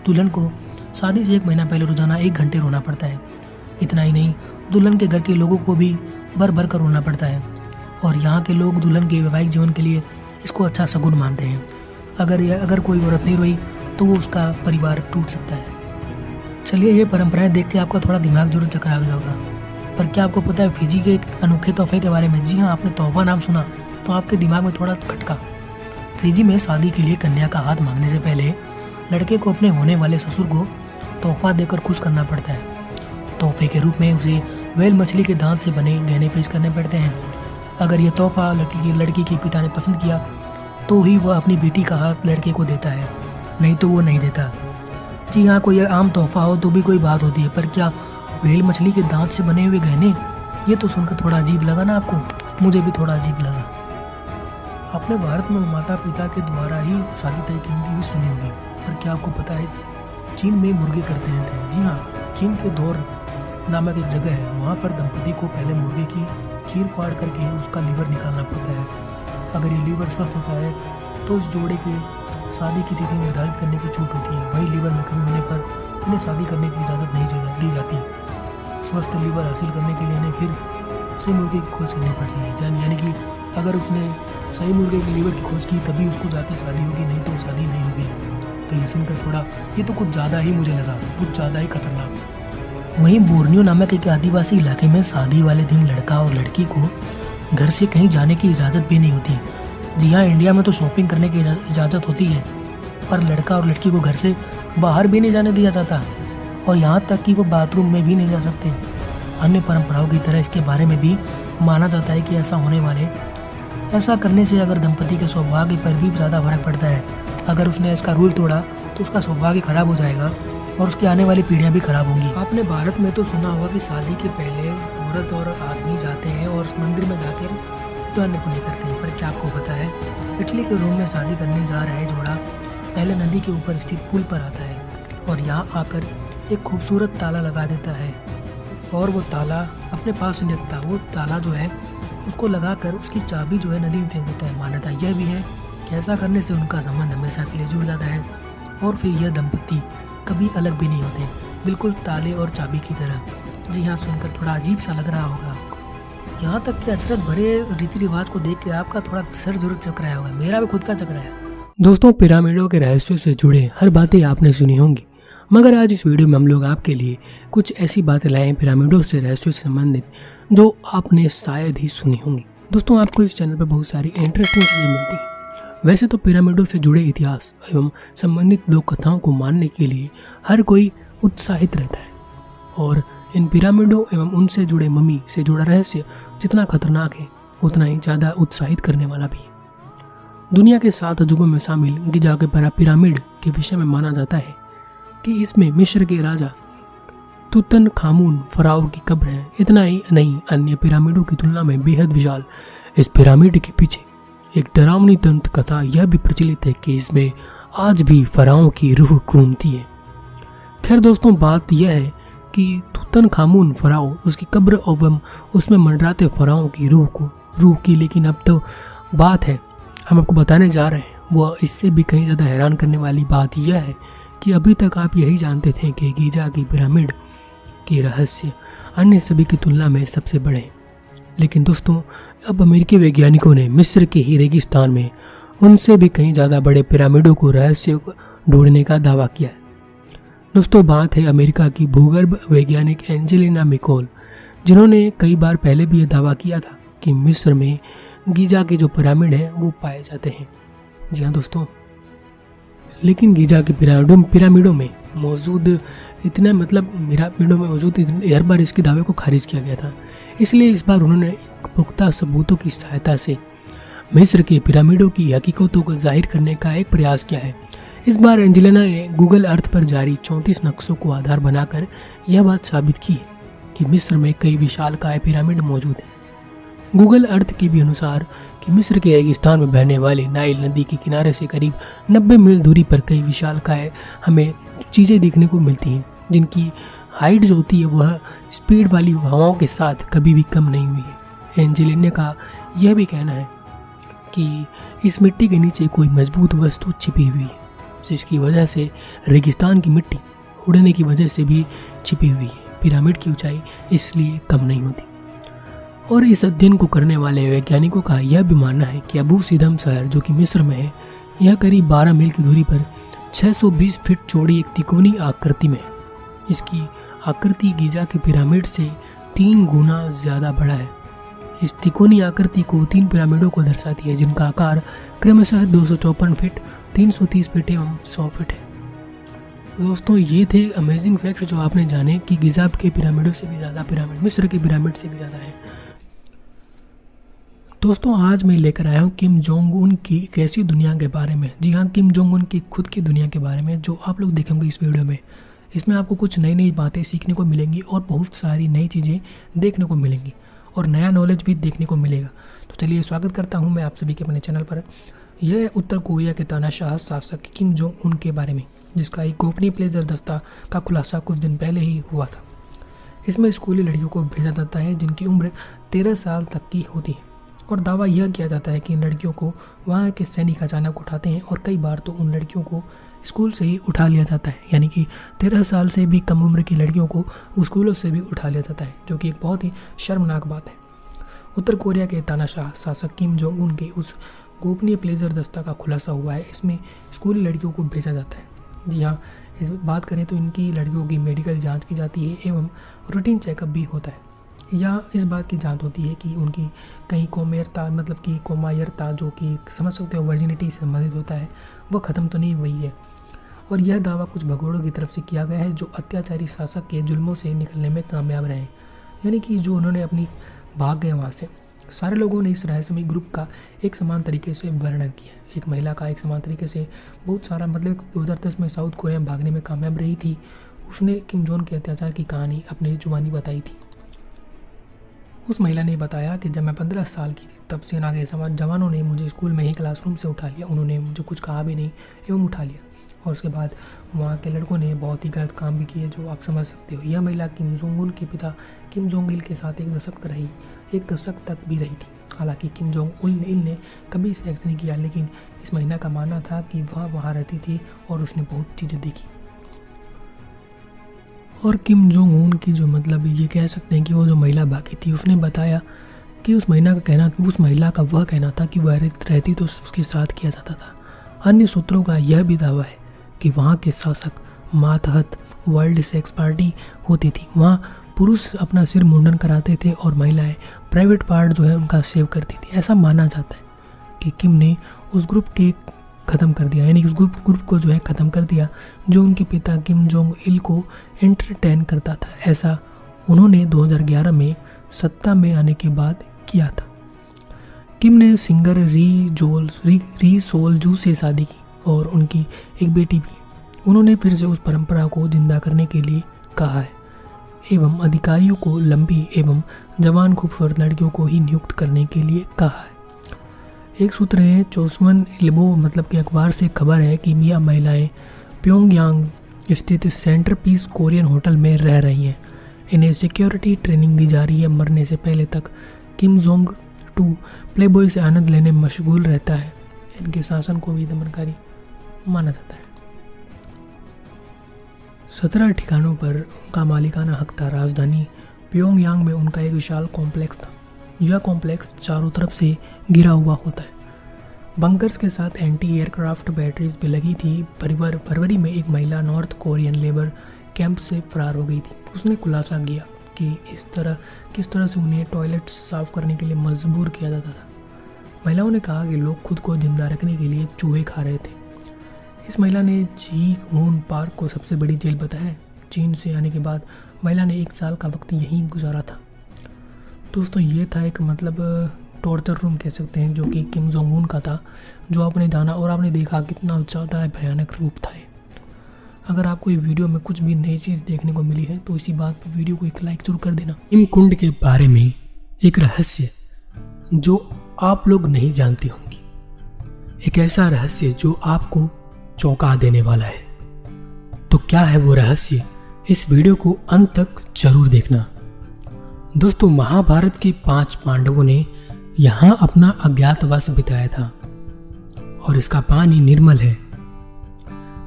Speaker 3: दुल्हन को शादी से 1 महीना पहले रोजाना 1 घंटे रोना पड़ता है। इतना ही नहीं, दुल्हन के घर के लोगों को भी भर कर रोना पड़ता है। और यहाँ के लोग दुल्हन के वैवाहिक जीवन के लिए इसको अच्छा शगुन मानते हैं। अगर कोई औरत नहीं रोई तो वो उसका परिवार टूट सकता है। चलिए, ये परंपराएं देख के आपका थोड़ा दिमाग जरूर चकरा गया होगा, पर क्या आपको पता है फिजी के एक अनोखे तोहफे के बारे में? जी हाँ, आपने तोहफा नाम सुना तो आपके दिमाग में थोड़ा खटका। फिजी में शादी के लिए कन्या का हाथ मांगने से पहले लड़के को अपने होने वाले ससुर को तोहफा देकर खुश करना पड़ता है। तोहफे के रूप में उसे व्हेल मछली के दांत से बने गहने पेश करने पड़ते हैं। अगर यह तोहफा लड़की के पिता ने पसंद किया तो ही वह अपनी बेटी का हाथ लड़के को देता है, नहीं तो वो नहीं देता। जी हाँ, कोई आम तोहफा हो तो भी कोई बात होती है, पर क्या व्हेल मछली के दांत से बने हुए गहने? ये तो सुनकर थोड़ा अजीब लगा ना आपको? मुझे भी थोड़ा अजीब लगा। आपने भारत में माता पिता के द्वारा ही शादी तय की हुई सुनी होगी, पर क्या आपको पता है चीन में मुर्गे करते रहते हैं? जी हाँ, चीन के दौर नामक एक जगह है, वहाँ पर दंपति को पहले मुर्गे की चीर फाड़ करके उसका लीवर निकालना पड़ता है। अगर ये लीवर स्वस्थ होता है तो उस जोड़े के शादी की तिथि निर्धारित करने की छूट होती है। वहीं लीवर में कमी होने पर इन्हें शादी करने की इजाज़त नहीं दी जाती। स्वस्थ लीवर हासिल करने के लिए इन्हें फिर से मुर्गे की खोज करनी पड़ती है। यानी कि अगर उसने सही मुर्गे के लीवर की खोज की तभी उसको जाके शादी होगी, नहीं तो शादी नहीं होगी। तो ये सुनकर थोड़ा ये तो कुछ ज़्यादा ही मुझे लगा, कुछ ज़्यादा ही खतरनाक। वहीं बोर्नियो नामक एक आदिवासी इलाके में शादी वाले दिन लड़का और लड़की को घर से कहीं जाने की इजाज़त भी नहीं होती। जी हाँ, इंडिया में तो शॉपिंग करने की इजाज़त होती है, पर लड़का और लड़की को घर से बाहर भी नहीं जाने दिया जाता, और यहाँ तक कि वो बाथरूम में भी नहीं जा सकते। अन्य परंपराओं की तरह इसके बारे में भी माना जाता है कि ऐसा करने से अगर दंपति के सौभाग्य पर भी ज़्यादा फर्क पड़ता है। अगर उसने इसका रूल तोड़ा तो उसका सौभाग्य खराब हो जाएगा और उसकी आने वाली पीढ़ियाँ भी खराब होंगी। आपने भारत में तो सुना होगा कि शादी के पहले औरत और आदमी जाते हैं और उस मंदिर में जाकर दान पुण्य करते हैं, पर क्या आपको पता है इटली के रोम में शादी करने जा रहे जोड़ा पहले नदी के ऊपर स्थित पुल पर आता है और यहाँ आकर एक खूबसूरत ताला लगा देता है, और वो ताला अपने पास नहीं रखता। वो ताला जो है उसको लगाकर उसकी चाबी जो है नदी में फेंक देता है। मान्यता यह भी है कि ऐसा करने से उनका संबंध हमेशा के लिए जुड़ जाता है और फिर यह दंपति कभी अलग भी नहीं होते, बिल्कुल ताले और चाबी की तरह। जी हाँ, सुनकर थोड़ा अजीब सा लग रहा होगा आपको। यहाँ तक कि अचरज भरे रीति रिवाज को देख के आपका थोड़ा सर जरूर चकराया होगा, मेरा भी खुद का चकराया।
Speaker 1: दोस्तों, पिरामिडों के रहस्यों से जुड़े हर बातें आपने सुनी होंगी, मगर आज इस वीडियो में हम लोग आपके लिए कुछ ऐसी बातें लाए हैं पिरामिडों से रहस्यों से संबंधित जो आपने शायद ही सुनी होंगी। दोस्तों, आपको इस चैनल पर बहुत सारी इंटरेस्टिंग चीज़ें मिलती हैं। वैसे तो पिरामिडों से जुड़े इतिहास एवं संबंधित लोक कथाओं को मानने के लिए हर कोई उत्साहित रहता है, और इन पिरामिडों एवं उनसे जुड़े मम्मी से जुड़ा रहस्य जितना खतरनाक है उतना ही ज़्यादा उत्साहित करने वाला भी है। दुनिया के 7 अजूबों में शामिल गिजा के पिरामिड के विषय में माना जाता है कि इसमें मिस्र के राजा तुतनखामुन फराओ की कब्र है। इतना ही नहीं, अन्य पिरामिडों की तुलना में बेहद विशाल इस पिरामिड के पीछे एक डरावनी दंत कथा यह भी प्रचलित है कि इसमें आज भी फराओं की रूह घूमती है। खैर दोस्तों, बात यह है कि तुतनखामुन फराओ, उसकी कब्र एवं उसमें मंडराते फराओं की रूह की, लेकिन अब तो बात है हम आपको बताने जा रहे हैं वह इससे भी कहीं ज़्यादा हैरान करने वाली बात यह है कि अभी तक आप यही जानते थे कि गीजा की पिरामिड के रहस्य अन्य सभी की तुलना में सबसे बड़े हैं। लेकिन दोस्तों, अब अमेरिकी वैज्ञानिकों ने मिस्र के ही रेगिस्तान में उनसे भी कहीं ज़्यादा बड़े पिरामिडों को रहस्य ढूंढने का दावा किया है। दोस्तों, बात है अमेरिका की भूगर्भ वैज्ञानिक एंजेलिना मिकोल, जिन्होंने कई बार पहले भी यह दावा किया था कि मिस्र में गीजा के जो पिरामिड हैं वो पाए जाते हैं। जी हाँ दोस्तों, लेकिन गीजा के पिरामिडों में मौजूद हर बार इसके दावे को खारिज किया गया था। इसलिए इस बार उन्होंने पुख्ता सबूतों की सहायता से मिस्र के पिरामिडों की हकीकतों को जाहिर करने का एक प्रयास किया है। इस बार एंजेलिना ने गूगल अर्थ पर जारी 34 नक्शों को आधार बनाकर यह बात साबित की है कि मिस्र में कई विशालकाय पिरामिड मौजूद हैं। गूगल अर्थ के भी अनुसार कि मिस्र के रेगिस्तान में बहने वाले नाइल नदी के किनारे से करीब 90 मील दूरी पर कई विशालकाय हमें चीज़ें देखने को मिलती हैं, जिनकी हाइट जो होती है वह स्पीड वाली हवाओं के साथ कभी भी कम नहीं हुई है। एंजेलिना का यह भी कहना है कि इस मिट्टी के नीचे कोई मजबूत वस्तु छिपी हुई है, जिसकी वजह से रेगिस्तान की मिट्टी उड़ने की वजह से भी छिपी हुई है। पिरामिड की ऊंचाई इसलिए कम नहीं होती। और इस अध्ययन को करने वाले वैज्ञानिकों का यह भी मानना है कि अबू सिदम शहर जो कि मिस्र में है, यह करीब 12 मील की दूरी पर 620 फीट चौड़ी एक तिकोनी आकृति में है। इसकी आकृति गीजा के पिरामिड से 3 गुना ज़्यादा बड़ा है। इस तिकोनी आकृति को 3 पिरामिडों को दर्शाती है, जिनका आकार क्रमशः 254 फीट, 330 फीट एवं 100 फीट है। दोस्तों, ये थे अमेजिंग फैक्ट जो आपने जाने कि गीजा के पिरामिडों से भी ज़्यादा पिरामिड मिस्र के पिरामिड से भी ज़्यादा है। दोस्तों, आज मैं लेकर आया हूँ किम जोंग उन की एक ऐसी दुनिया के बारे में। जी हाँ, किम जोंग उन की खुद की दुनिया के बारे में जो आप लोग देखेंगे इस वीडियो में। इसमें आपको कुछ नई नई बातें सीखने को मिलेंगी और बहुत सारी नई चीज़ें देखने को मिलेंगी और नया नॉलेज भी देखने को मिलेगा। तो चलिए, स्वागत करता हूँ मैं आप सभी के अपने चैनल पर। यह उत्तर कोरिया के तानाशाह शासक किम जोंग उन के बारे में, जिसका एक गोपनीय प्लेजर दस्ता का खुलासा कुछ दिन पहले ही हुआ था। इसमें स्कूली लड़कियों को भेजा जाता है जिनकी उम्र 13 साल तक की होती है, और दावा यह किया जाता है कि इन लड़कियों को वहाँ के सैनिक अचानक उठाते हैं, और कई बार तो उन लड़कियों को स्कूल से ही उठा लिया जाता है। यानी कि 13 साल से भी कम उम्र की लड़कियों को स्कूलों से भी उठा लिया जाता है, जो कि एक बहुत ही शर्मनाक बात है। उत्तर कोरिया के तानाशाह शासक किम जोंग उन के उस गोपनीय प्लेजर दस्ता का खुलासा हुआ है। इसमें स्कूली लड़कियों को भेजा जाता है। जी हाँ, इस बात करें तो इनकी लड़कियों की मेडिकल जाँच की जाती है एवं रूटीन चेकअप भी होता है। या इस बात की जांच होती है कि उनकी कहीं कोमायरता जो कि समझ सकते हो वर्जिनिटी से संबंधित होता है, वह ख़त्म तो नहीं हुई है। और यह दावा कुछ भगोड़ों की तरफ से किया गया है जो अत्याचारी शासक के जुल्मों से निकलने में कामयाब रहे हैं, यानी कि जो उन्होंने अपनी भाग गए वहाँ से। सारे लोगों ने इस रहस्यमय ग्रुप का एक समान तरीके से वर्णन किया। एक महिला का एक समान तरीके से बहुत सारा 2010 में साउथ कोरिया में भागने में कामयाब रही थी, उसने किम जोंग के अत्याचार की कहानी अपनी जुबानी बताई थी। उस महिला ने बताया कि जब मैं 15 साल की थी तब सेना के जवानों ने मुझे स्कूल में ही क्लासरूम से उठा लिया। उन्होंने मुझे कुछ कहा भी नहीं एवं उठा लिया, और उसके बाद वहाँ के लड़कों ने बहुत ही गलत काम भी किए, जो आप समझ सकते हो। यह महिला किम जोंग उन के पिता किम जोंग इल के साथ एक दशक तक भी रही थी। हालांकि किम जोंग इल ने कभी सेक्स नहीं किया, लेकिन इस महिला का मानना था कि वह वहाँ रहती थी और उसने बहुत चीज़ें देखी। और किम जोंग उन की जो ये कह सकते हैं कि वो जो महिला बाकी थी, उसने बताया कि उस महिला का वह कहना था कि वह रहती तो उसके साथ किया जाता था। अन्य सूत्रों का यह भी दावा है कि वहाँ के शासक मातहत वर्ल्ड सेक्स पार्टी होती थी। वहाँ पुरुष अपना सिर मुंडन कराते थे और महिलाएं प्राइवेट पार्ट जो है उनका सेव करती थी। ऐसा माना जाता है कि किम ने उस ग्रुप के ख़त्म कर दिया, यानी कि उस ग्रुप को जो है ख़त्म कर दिया जो उनके पिता किम जोंग इल को एंटरटेन करता था। ऐसा उन्होंने 2011 में सत्ता में आने के बाद किया था। किम ने सिंगर री सोल जू से शादी की और उनकी एक बेटी भी। उन्होंने फिर से उस परंपरा को जिंदा करने के लिए कहा है एवं अधिकारियों को लंबी एवं जवान खूबसूरत लड़कियों को ही नियुक्त करने के लिए कहा है। एक सूत्र है चोसवन इल्बो मतलब कि अखबार से खबर है कि यह महिलाएं प्योंगयांग स्थित सेंटर पीस कोरियन होटल में रह रही हैं। इन्हें सिक्योरिटी ट्रेनिंग दी जा रही है। मरने से पहले तक किम जोंग टू प्लेबॉय से आनंद लेने में मशगूल रहता है। इनके शासन को भी दमनकारी माना जाता है। 17 ठिकानों पर उनका मालिकाना हक था। राजधानी प्योंगयांग में उनका एक विशाल कॉम्प्लेक्स था। यह कॉम्प्लेक्स चारों तरफ से घिरा हुआ होता है। बंकर्स के साथ एंटी एयरक्राफ्ट बैटरीज भी लगी थी। फरवरी में एक महिला नॉर्थ कोरियन लेबर कैंप से फरार हो गई थी। उसने खुलासा किया कि किस तरह से उन्हें टॉयलेट साफ करने के लिए मजबूर किया जाता था। महिलाओं ने कहा कि लोग खुद को जिंदा रखने के लिए चूहे खा रहे थे। इस महिला ने जी हून पार्क को सबसे बड़ी जेल बताया। चीन से आने के बाद महिला ने 1 साल का वक्त यहीं गुजारा था। दोस्तों ये था एक मतलब टॉर्चर रूम कह सकते हैं जो कि किम जोंग उन का था, जो आपने जाना और आपने देखा कितना ज़्यादा भयानक रूप था। अगर आपको ये वीडियो में कुछ भी नई चीज़ देखने को मिली है तो इसी बात पर वीडियो को एक लाइक जरूर कर देना।
Speaker 3: किम कुंड के बारे में एक रहस्य जो आप लोग नहीं जानते होंगे, एक ऐसा रहस्य जो आपको चौंका देने वाला है। तो क्या है वो रहस्य, इस वीडियो को अंत तक जरूर देखना। दोस्तों महाभारत के 5 पांडवों ने यहाँ अपना अज्ञातवास बिताया था और इसका पानी निर्मल है।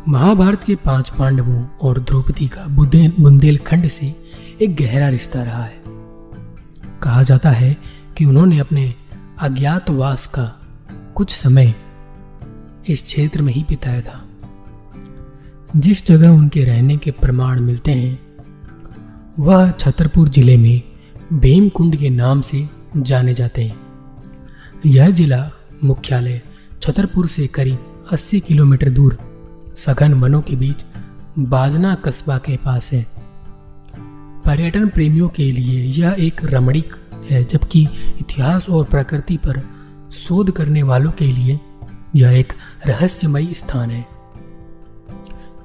Speaker 3: महाभारत के 5 पांडवों और द्रौपदी का बुंदेलखंड से एक गहरा रिश्ता रहा है। कहा जाता है कि उन्होंने अपने अज्ञातवास का कुछ समय इस क्षेत्र में ही बिताया था। जिस जगह उनके रहने के प्रमाण मिलते हैं वह छतरपुर जिले में भीमकुंड के नाम से जाने जाते हैं। यह जिला मुख्यालय छतरपुर से करीब 80 किलोमीटर दूर सघन वनों के बीच बाजना कस्बा के पास है। पर्यटन प्रेमियों के लिए यह एक रमणीक है, जबकि इतिहास और प्रकृति पर शोध करने वालों के लिए यह एक रहस्यमयी स्थान है।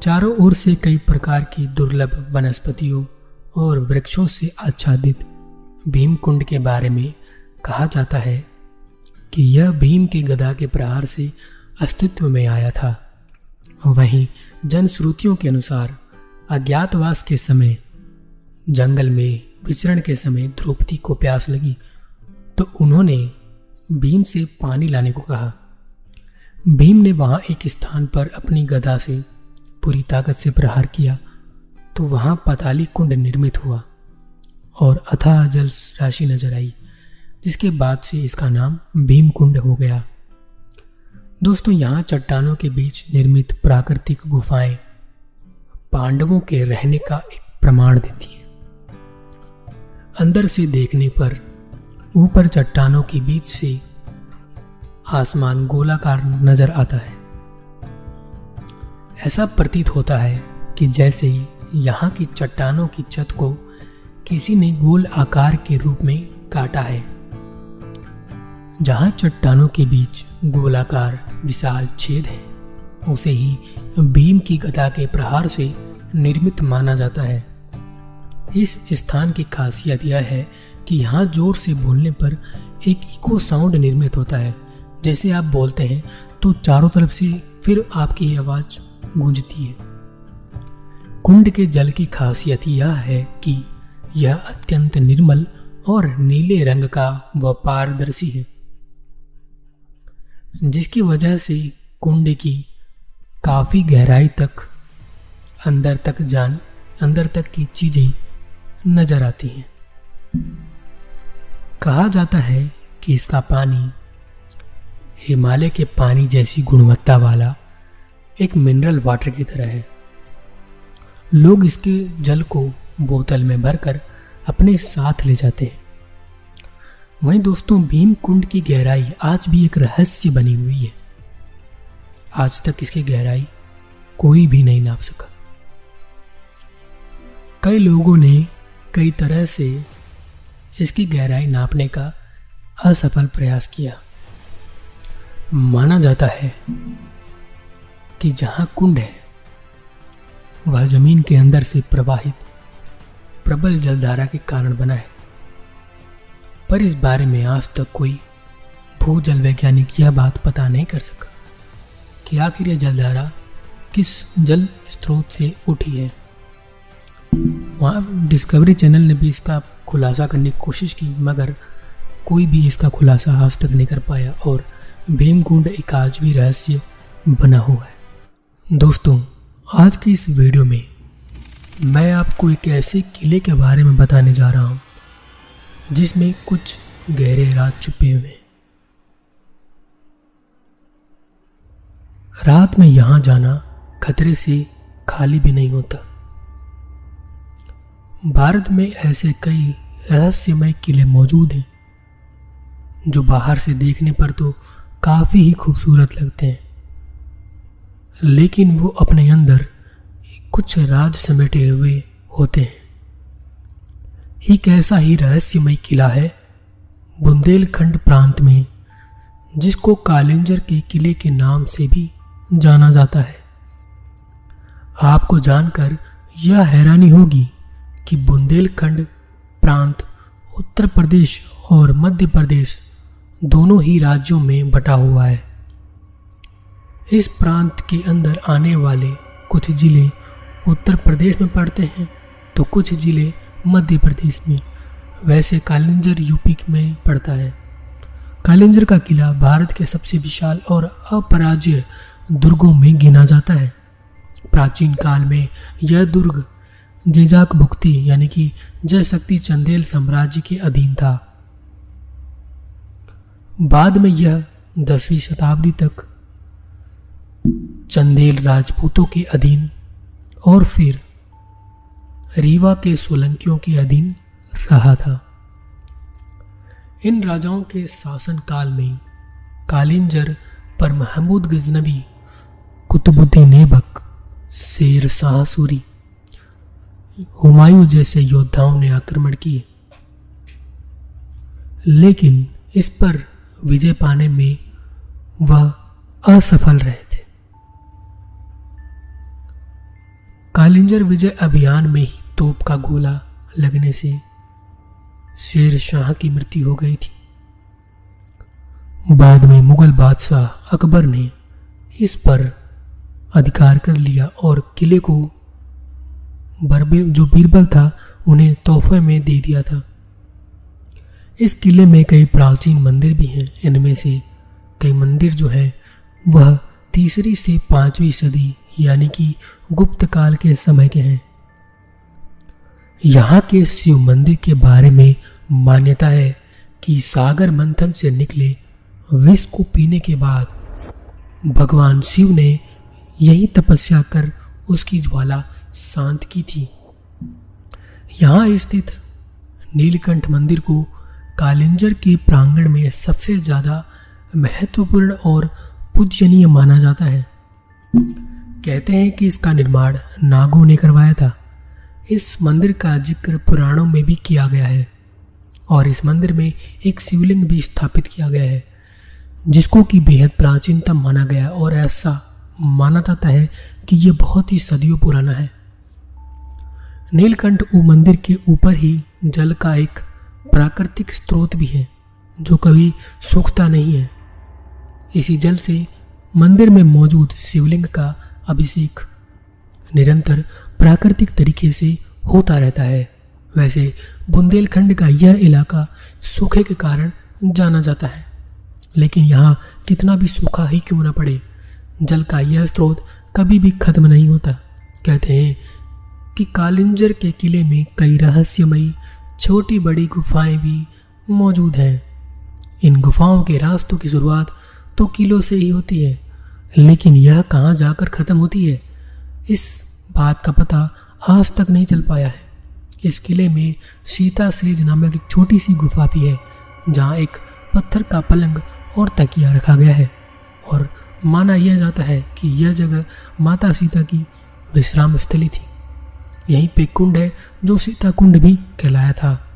Speaker 3: चारों ओर से कई प्रकार की दुर्लभ वनस्पतियों और वृक्षों से आच्छादित भीमकुंड के बारे में कहा जाता है कि यह भीम के गदा के प्रहार से अस्तित्व में आया था। वहीं जनश्रुतियों के अनुसार अज्ञातवास के समय जंगल में विचरण के समय द्रौपदी को प्यास लगी तो उन्होंने भीम से पानी लाने को कहा। भीम ने वहां एक स्थान पर अपनी गदा से पूरी ताकत से प्रहार किया तो वहां पाताली कुंड निर्मित हुआ और अथाह जल राशि नजर आई, जिसके बाद से इसका नाम भीमकुंड हो गया। दोस्तों यहाँ चट्टानों के बीच निर्मित प्राकृतिक गुफाएं पांडवों के रहने का एक प्रमाण देती हैं। अंदर से देखने पर ऊपर चट्टानों के बीच से आसमान गोलाकार नजर आता है। ऐसा प्रतीत होता है कि जैसे यहाँ की चट्टानों की छत को किसी ने गोल आकार के रूप में काटा है। जहाँ चट्टानों के बीच गोलाकार विशाल छेद है उसे ही भीम की गदा के प्रहार से निर्मित माना जाता है। इस स्थान की खासियत यह है कि यहाँ जोर से बोलने पर एक इको साउंड निर्मित होता है। जैसे आप बोलते हैं तो चारों तरफ से फिर आपकी आवाज गूंजती है। कुंड के जल की खासियत यह है कि यह अत्यंत निर्मल और नीले रंग का व पारदर्शी है, जिसकी वजह से कुंड की काफी गहराई तक अंदर तक की चीजें नजर आती हैं। कहा जाता है कि इसका पानी हिमालय के पानी जैसी गुणवत्ता वाला
Speaker 1: एक मिनरल वाटर की तरह है। लोग इसके जल को बोतल में भरकर अपने साथ ले जाते हैं। वहीं दोस्तों, भीम कुंड की गहराई आज भी एक रहस्य बनी हुई है। आज तक इसकी गहराई कोई भी नहीं नाप सका। कई लोगों ने कई तरह से इसकी गहराई नापने का असफल प्रयास किया। माना जाता है कि जहां कुंड है वह जमीन के अंदर से प्रवाहित प्रबल जलधारा के कारण बना है, पर इस बारे में आज तक कोई भूजल वैज्ञानिक यह बात पता नहीं कर सका कि आखिर यह जलधारा किस जल स्रोत से उठी है। वहाँ डिस्कवरी चैनल ने भी इसका खुलासा करने की कोशिश की, मगर कोई भी इसका खुलासा आज तक नहीं कर पाया और भीमकुंड एक आज भी रहस्य बना हुआ है। दोस्तों, आज की इस वीडियो में मैं आपको एक ऐसे किले के बारे में बताने जा रहा हूँ जिसमें कुछ गहरे राज छुपे हुए हैं। रात में यहां जाना खतरे से खाली भी नहीं होता। भारत में ऐसे कई रहस्यमय किले मौजूद हैं जो बाहर से देखने पर तो काफी ही खूबसूरत लगते हैं, लेकिन वो अपने अंदर कुछ राज समेटे हुए होते हैं। एक ऐसा ही रहस्यमय किला है बुंदेलखंड प्रांत में, जिसको कालिंजर के किले के नाम से भी जाना जाता है। आपको जानकर यह हैरानी होगी कि बुंदेलखंड प्रांत उत्तर प्रदेश और मध्य प्रदेश दोनों ही राज्यों में बटा हुआ है। इस प्रांत के अंदर आने वाले कुछ जिले उत्तर प्रदेश में पड़ते हैं तो कुछ जिले मध्य प्रदेश में। वैसे कालिंजर यूपी में पड़ता है। कालिंजर का किला भारत के सबसे विशाल और अपराज्य दुर्गों में गिना जाता है। प्राचीन काल में यह दुर्ग जेजाक भुक्ति यानी कि जयशक्ति चंदेल साम्राज्य के अधीन था। बाद में यह 10वीं शताब्दी तक चंदेल राजपूतों के अधीन और फिर रीवा के सोलंकियों के अधीन रहा था। इन राजाओं के शासन काल में कालिंजर पर महमूद गजनवी, कुतुबुद्दीन ऐबक, शेर शाह सूरी, हुमायूं जैसे योद्धाओं ने आक्रमण किए, लेकिन इस पर विजय पाने में वह असफल रहे थे। कालिंजर विजय अभियान में ही तोप का गोला लगने से शेर शाह की मृत्यु हो गई थी। बाद में मुगल बादशाह अकबर ने इस पर अधिकार कर लिया और किले को जो बीरबल था उन्हें तोहफे में दे दिया था। इस किले में कई प्राचीन मंदिर भी हैं। इनमें से कई मंदिर जो हैं वह 3वीं से 5वीं सदी यानी कि गुप्त काल के समय के हैं। यहाँ के शिव मंदिर के बारे में मान्यता है कि सागर मंथन से निकले विष को पीने के बाद भगवान शिव ने यही तपस्या कर उसकी ज्वाला शांत की थी। यहाँ स्थित नीलकंठ मंदिर को कालिंजर के प्रांगण में सबसे ज़्यादा महत्वपूर्ण और पूजनीय माना जाता है। कहते हैं कि इसका निर्माण नागों ने करवाया था। इस मंदिर का जिक्र पुराणों में भी किया गया है और इस मंदिर में एक शिवलिंग भी स्थापित किया गया है जिसको कि बेहद प्राचीनतम माना गया और ऐसा माना जाता है कि यह बहुत ही सदियों पुराना है। नीलकंठ मंदिर के ऊपर ही जल का एक प्राकृतिक स्रोत भी है जो कभी सूखता नहीं है। इसी जल से मंदिर में मौजूद शिवलिंग का अभिषेक निरंतर प्राकृतिक तरीके से होता रहता है। वैसे बुंदेलखंड का यह इलाका सूखे के कारण जाना जाता है, लेकिन यहाँ कितना भी सूखा ही क्यों न पड़े, जल का यह स्रोत कभी भी खत्म नहीं होता। कहते हैं कि कालिंजर के किले में कई रहस्यमयी छोटी बड़ी गुफाएं भी मौजूद हैं। इन गुफाओं के रास्तों की शुरुआत तो किलों से ही होती है। लेकिन यह कहाँ जाकर ख़त्म होती है, इस बात का पता आज तक नहीं चल पाया है। इस किले में सीता सेज नामक एक छोटी सी गुफा भी है, जहाँ एक पत्थर का पलंग और तकिया रखा गया है और माना यह जाता है कि यह जगह माता सीता की विश्राम स्थली थी। यहीं पे कुंड है जो सीता कुंड भी कहलाया था।